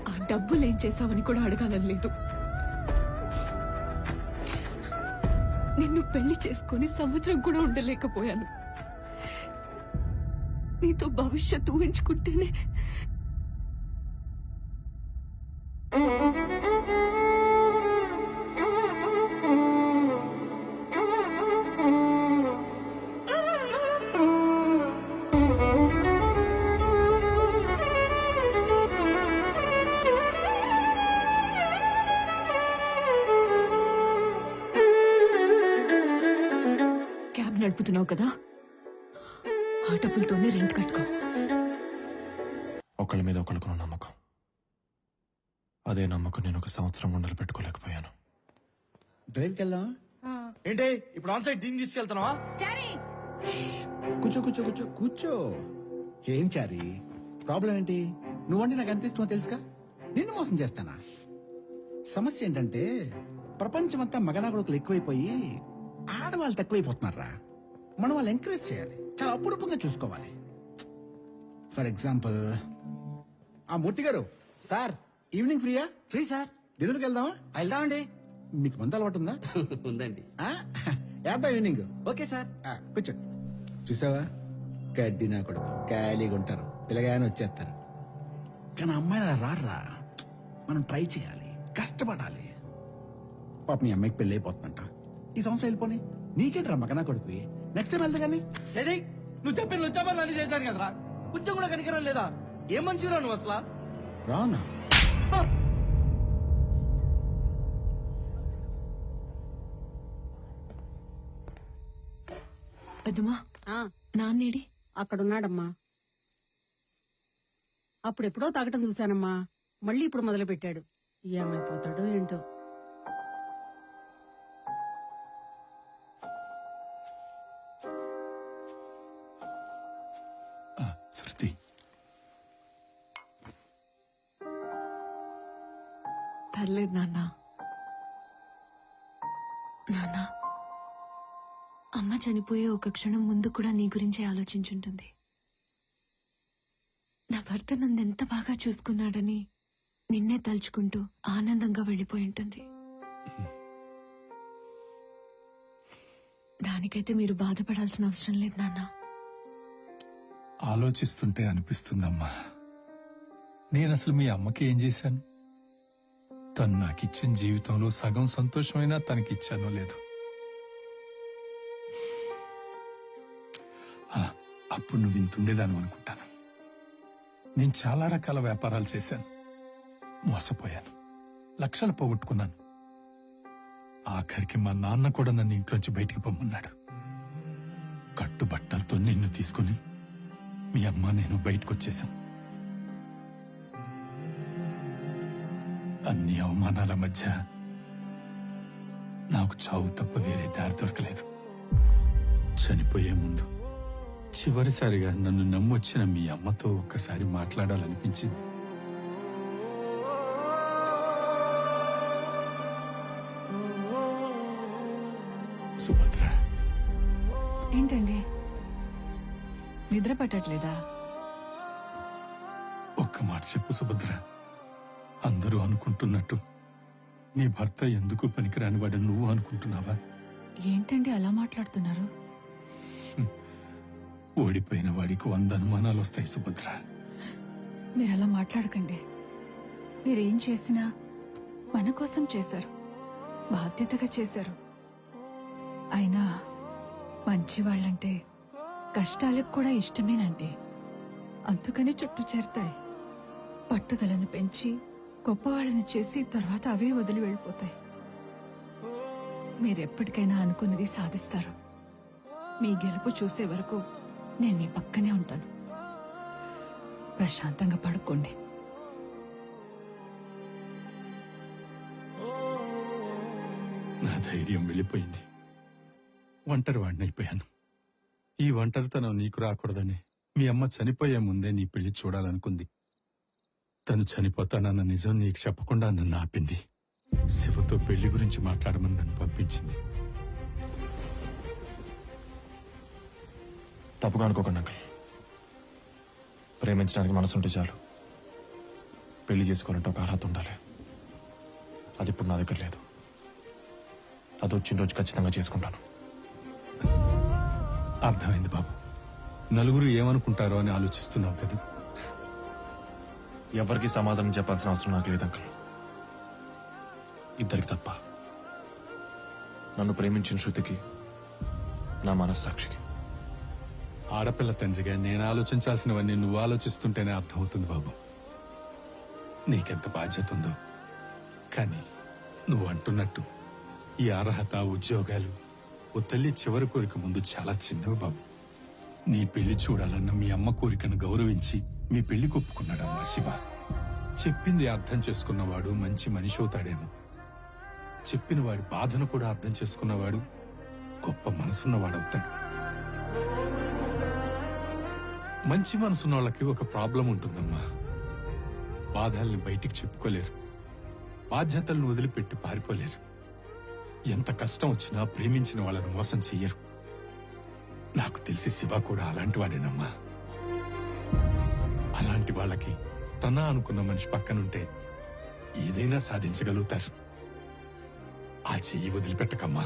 ఆ డబ్బులేం చేశావని కూడా అడగాలని లేదు. నిన్ను పెళ్లి చేసుకుని సంవత్సరం కూడా ఉండలేకపోయాను. నీతో భవిష్యత్తు ఊహించుకుంటేనే క్యాబ్ నడుపుతున్నావు కదా, ఆ డబ్బులతోనే రెంట్ కట్టుకో. ఒకళ్ళ మీద ఒకళ్ళకున్న నమ్మకం, అదే నమ్మకం నేను ఒక సంవత్సరం ఉండలు పెట్టుకోలేకపోయాను. డ్రైవ్కి వెళ్దాం. ఏంటి ఇప్పుడు ఆన్ సైడ్ దీన్ని తీసుకెళ్తున్నావా? కూర్చో కూర్చో కూర్చో కూర్చో. ఏం చారి, ప్రాబ్లం ఏంటి? నువ్వంటే నాకు ఎంత ఇష్టమో తెలుసుగా. నిన్ను మోసం చేస్తానా? సమస్య ఏంటంటే ప్రపంచమంతా మగనా కొడుకులు ఎక్కువైపోయి ఆడవాళ్ళు తక్కువైపోతున్నారా. మనం వాళ్ళు ఎంకరేజ్ చేయాలి, చాలా అపురూపంగా చూసుకోవాలి. ఫర్ ఎగ్జాంపుల్, ఆ మూర్తి గారు సార్ ఈవినింగ్ ఫ్రీయా? Free sir. డిన్నర్కి వెళ్దామా? వెళ్దామండి. మీకు మందు అలవాటు ఉందా? ఉందండి. వేద్దాం ఈవినింగ్. Okay sir. కూర్చో. చూసావా, గడ్డి నా కొడుకు ఖాళీగా ఉంటారు, పిల్లగానే వచ్చేస్తారు. కానీ అమ్మాయిలు అలా రారా. మనం ట్రై చేయాలి, కష్టపడాలి. పాప మీ అమ్మాయికి పెళ్లి అయిపోతుందంట. ఈ సంవత్సరం వెళ్ళిపోయి నీకేంట్రా మగనా కొడుకు. నెక్స్ట్ టైం వెళ్తా కానీ. సరే, నువ్వు చెప్పిన లుచ్చాబాలు అన్ని చేశాను కదరా. కొంచెం కూడా కనికరం లేదా? ఏం మనిషిరా నువ్వు అసలు? రానా? పెద్దమ్మా నాన్నేడి అక్కడున్నాడమ్మా. అప్పుడెప్పుడో తాగటం చూశానమ్మా, మళ్ళీ ఇప్పుడు మొదలు పెట్టాడు. ఏమైపోతాడో ఏంటో. శృతి, పర్లేదు నాన్న. నాన్న, అమ్మ చనిపోయే ఒక క్షణం ముందు కూడా నీ గురించే ఆలోచించుంటుంది. నా భర్త నన్ను ఎంత బాగా చూసుకున్నాడని నిన్నే తలుచుకుంటూ ఆనందంగా వెళ్ళిపోయి ఉంటుంది. దానికైతే మీరు బాధపడాల్సిన అవసరం లేదు నాన్న. ఆలోచిస్తుంటే అనిపిస్తుందమ్మా, నేనసలు మీ అమ్మకి ఏం చేశాను? తను నాకిచ్చిన జీవితంలో సగం సంతోషమైనా తనకిచ్చానో లేదు. అప్పుడు నువ్వు ఇంతుండేదాను అనుకుంటాను. నేను చాలా రకాల వ్యాపారాలు చేశాను, మోసపోయాను, లక్షలు పోగొట్టుకున్నాను. ఆఖరికి మా నాన్న కూడా నన్ను ఇంట్లోంచి బయటికి పొమ్మన్నాడు. కట్టుబట్టలతో నిన్ను తీసుకుని మీ అమ్మ నేను బయటకు వచ్చేశాం. అన్ని అవమానాల మధ్య నాకు చావు తప్ప వేరే దారి దొరకలేదు. చనిపోయే ముందు చివరిసారిగా నన్ను నమ్మొచ్చిన మీ అమ్మతో ఒక్కసారి మాట్లాడాలనిపించింది. సుభద్ర, ఏంటండి నిద్ర పట్టట్లేదా? ఒక్క మాట చెప్పు సుభద్ర. అందరూ అనుకుంటున్నట్టు నీ భర్త ఎందుకు పనికిరాని వాడు నువ్వు అనుకుంటున్నావా? ఏంటండి అలా మాట్లాడుతున్నారు? ఓడిపోయిన వాడికి 100 అనుమానాలు వస్తాయి సుభద్ర. మీరు అలా మాట్లాడకండి. మీరేం చేసినా మన కోసం చేశారు, బాధ్యతగా చేశారు. అయినా మంచి వాళ్ళంటే కష్టాలకు కూడా ఇష్టమేనండి. అందుకని చుట్టూ చేరతాయి. పట్టుదలను పెంచి గొప్పవాళ్ళని చేసి తర్వాత అవే వదిలి వెళ్ళిపోతాయి. మీరెప్పటికైనా అనుకున్నది సాధిస్తారు. మీ గెలుపు చూసే వరకు నేను మీ పక్కనే ఉంటాను. ప్రశాంతంగా పడుకోండి. నా ధైర్యం వెళ్ళిపోయింది. ఒంటరి వాడినైపోయాను. ఈ ఒంటరితనం నీకు రాకూడదని మీ అమ్మ చనిపోయే ముందే నీ పెళ్లి చూడాలనుకుంది. తను చనిపోతానన్న నిజం నీకు చెప్పకుండా నన్ను ఆపింది. శివతో పెళ్లి గురించి మాట్లాడమని నన్ను పంపించింది. తప్పుగా అనుకోకండి అంకుల్. ప్రేమించడానికి మనసుంటే చాలు. పెళ్లి చేసుకోవాలంటే ఒక అర్హత ఉండాలి. అది ఇప్పుడు నా దగ్గర లేదు. అది వచ్చిన రోజు ఖచ్చితంగా చేసుకుంటాను. అర్థమైంది బాబు. నలుగురు ఏమనుకుంటారో అని ఆలోచిస్తున్నావు కదా. ఎవరికి సమాధానం చెప్పాల్సిన అవసరం నాకు లేదు అంకుల్. ఇద్దరికి తప్ప. నన్ను ప్రేమించిన శృతికి, నా మనస్సాక్షికి. ఆడపిల్ల తండ్రిగా నేను ఆలోచించాల్సినవన్నీ నువ్వు ఆలోచిస్తుంటేనే అర్థమవుతుంది బాబు. నీకెంత బాధ్యత ఉందో. కానీ నువ్వు అంటున్నట్టు ఈ అర్హత, ఉద్యోగాలు ఓ తల్లి చివరి కోరిక ముందు చాలా చిన్నవి బాబు. నీ పెళ్లి చూడాలన్న మీ అమ్మ కోరికను గౌరవించి మీ పెళ్లి ఒప్పుకున్నాడమ్మా శివ. చెప్పింది అర్థం చేసుకున్నవాడు మంచి మనిషి అవుతాడేమో. చెప్పిన వాడి బాధను కూడా అర్థం చేసుకున్నవాడు గొప్ప మనసున్నవాడవుతాడు. మంచి మనసున్న వాళ్ళకి ఒక ప్రాబ్లం ఉంటుందమ్మా. బాధల్ని బయటికి చెప్పుకోలేరు, బాధ్యతలను వదిలిపెట్టి పారిపోలేరు. ఎంత కష్టం వచ్చినా ప్రేమించిన వాళ్ళను మోసం చెయ్యరు. నాకు తెలిసి శివ కూడా అలాంటి వాడేనమ్మా. అలాంటి వాళ్ళకి తన అనుకున్న మనిషి పక్కనుంటే ఏదైనా సాధించగలుగుతారు. ఆ చెయ్యి వదిలిపెట్టకమ్మా.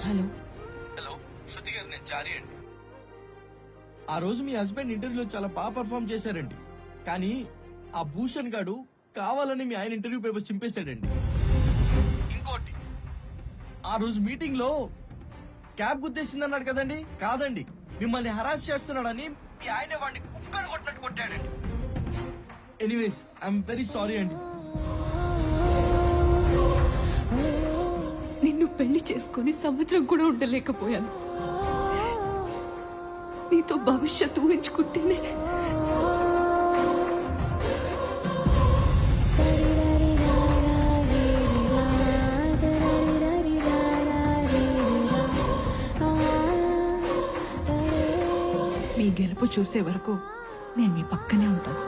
హలో హలో, శృతి గారు, నేను చారి అండి. ఆ రోజు మీ హస్బెండ్ ఇంటర్వ్యూలో చాలా బాగా పర్ఫామ్ చేశారండి. కానీ ఆ భూషణ్ గాడు కావాలని మీ ఆయన ఇంటర్వ్యూ పేపర్స్ చింపేశాడండి. ఇంకోటి, ఆ రోజు మీటింగ్ లో క్యాబ్ గుద్దేసిందన్నాడు కదండి. కాదండి, మిమ్మల్ని హరాస్ చేస్తున్నాడని మీ ఆయన వాడిని కుక్కను కొట్టినట్టు కొట్టాడండి. ఎనీవేస్ ఐఎమ్ వెరీ సారీ అండి. నిన్ను పెళ్లి చేసుకుని సంవత్సరం కూడా ఉండలేకపోయాను. నీతో భవిష్యత్తు ఊహించుకుంటేనే మీ గెలుపు చూసే వరకు నేను మీ పక్కనే ఉంటాను.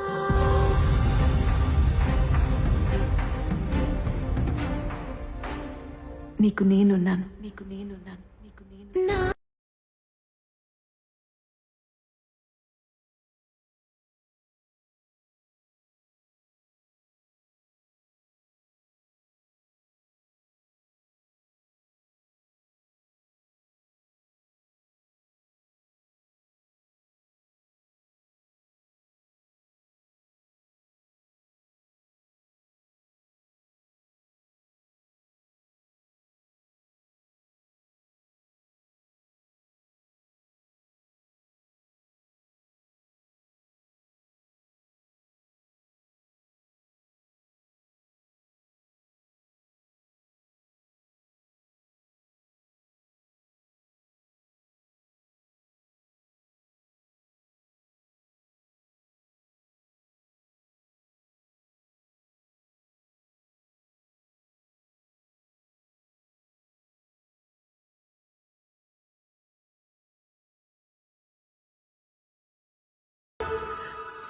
నీకు నేనున్నాను.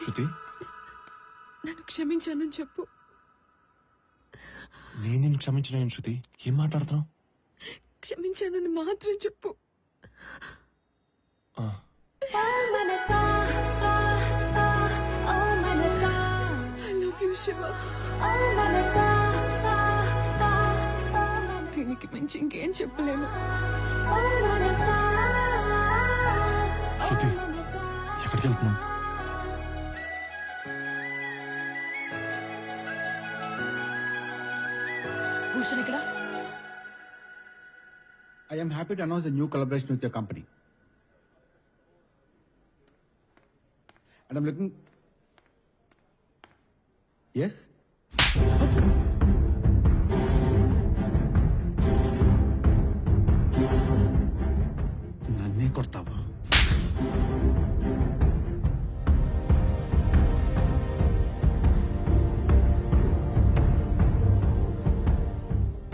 శృతి, నన్ను క్షమించానని చెప్పు. నేను నిన్ను క్షమించలేను శృతి. ఏం మాట్లాడుతున్నావు? క్షమించానని మాత్రం చెప్పు. I love you, Shiva. దీనికి మించి ఇంకేం చెప్పలేను. శృతి, ఎక్కడికి వెళ్తున్నావు? భూషణ్ ఇక్కడ. I am happy to announce the new collaboration with your company. And I'm looking... Yes? నన్నే కొడతావా?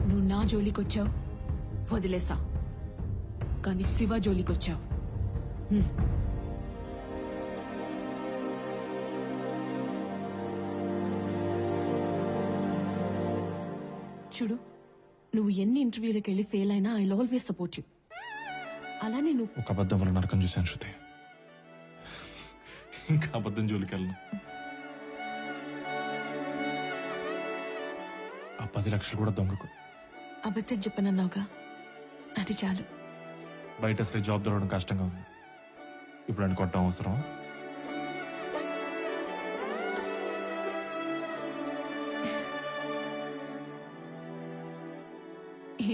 నువ్వు నా జోలికొచ్చావు, వదిలేసా. కానీ శివ జోలికొచ్చావు. చూడు, నువ్వు ఎన్ని ఇంటర్వ్యూలకు వెళ్ళి ఫెయిల్ అయినా ఐ ఆల్వేస్ సపోర్ట్ యూ. అలానే నువ్వు ఒక అబద్ధం వల్ల నరకం చూశాను శృతి. ఇంకా అబద్ధం జోలికి వెళ్ళను. ఆ 10 లక్షలు కూడా దొంగకు. అబద్ధం చెప్పనన్నావుగా, అది చాలు. బయట అసలే జాబ్ దొరకడం కష్టంగా ఉంది. ఇప్పుడు అని కొట్టడం అవసరం?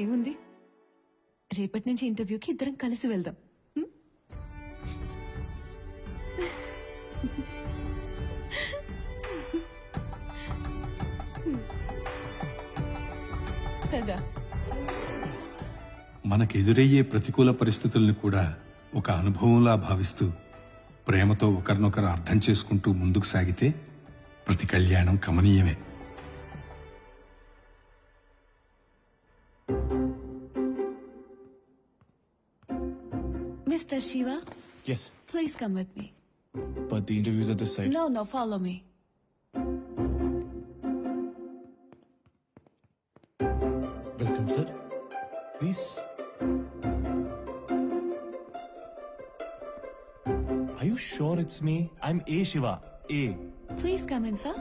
ఏముంది, రేపటి నుంచి ఇంటర్వ్యూకి ఇద్దరం కలిసి వెళ్దాం. కదా. మనకెదురయ్యే ప్రతికూల పరిస్థితుల్ని కూడా ఒక అనుభవంలా భావిస్తూ ప్రేమతో ఒకరినొకరు అర్థం చేసుకుంటూ ముందుకు సాగితే ప్రతి కళ్యాణం కమనీయమే. Mr. Shiva, Yes, please come with me. but the interviews at this site. No, follow me. Welcome, sir. Please. Are you sure it's me? I'm A. Shiva. A. Please come in, sir.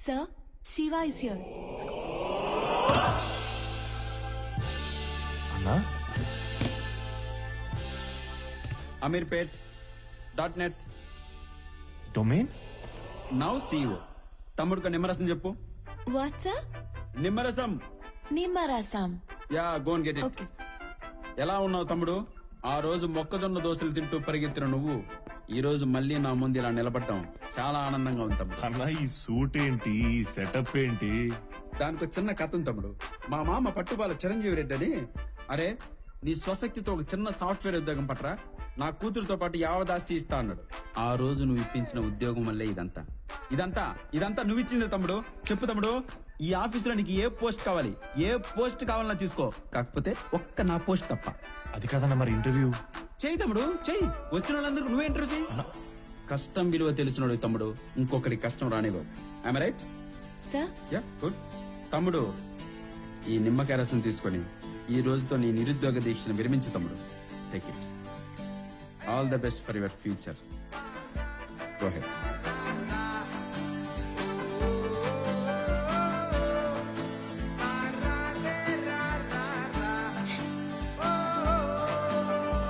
Sir, Shiva is here. Anna? amirpet.net. Domain? Now CEO. తమ్ముడుకు నిమ్మరసం చెప్పు. What, sir? నిమ్మరసం. Nimarasam. Yeah, go and get it. Okay. ఎలా ఉన్నావు తమ్ముడు? ఆ రోజు మొక్కజొన్న దోశలు తింటూ పరిగెత్తిన నువ్వు ఈ రోజు మళ్ళీ నా ముందు ఇలా నిలబడటం చాలా ఆనందంగా ఉంది తమ్ముడు. అన్నా ఈ సూట్ ఏంటి, ఈ సెటప్ ఏంటి? దానికి చిన్న కథ ఉంది తమ్ముడు. మా మామ పట్టుబాల చిరంజీవి రెడ్డి అని, అరే నీ స్వశక్తితో ఒక చిన్న సాఫ్ట్వేర్ ఉద్యోగం పట్రా, నా కూతురుతో పాటు యావదాస్తి ఇస్తా అన్నాడు. ఆ రోజు నువ్వు ఇప్పించిన ఉద్యోగం వల్లే ఇదంతా ఇదంతా ఇదంతా నువ్వు ఇచ్చింది తమ్ముడు. చెప్పు తమ్ముడు, ఈ ఆఫీసులో నీకు ఏ పోస్ట్ కావాలి, ఏ పోస్ట్ కావాలన్నా తీసుకో, కాకపోతే ఒక్క నా పోస్ట్ తప్ప. అది కాదన్నా మరి ఇంటర్వ్యూ చెయ్యి తమ్ముడు, చెయ్యి. వచ్చిన వాళ్ళందరూ నువ్వే ఇంటర్వ్యూ చెయ్యి. కష్టం విలువ తెలిసినోడు తమ్ముడు ఇంకొకరి కష్టం రానివ్వవు. I'm right? Sir yeah good. తమ్ముడు, ఈ నిమ్మకాయ రసం తీసుకొని ఈ రోజుతో నీ నిరుద్యోగ దీక్షను విరమించు తమ్ముడు. Take it. All the best for your future. Go head.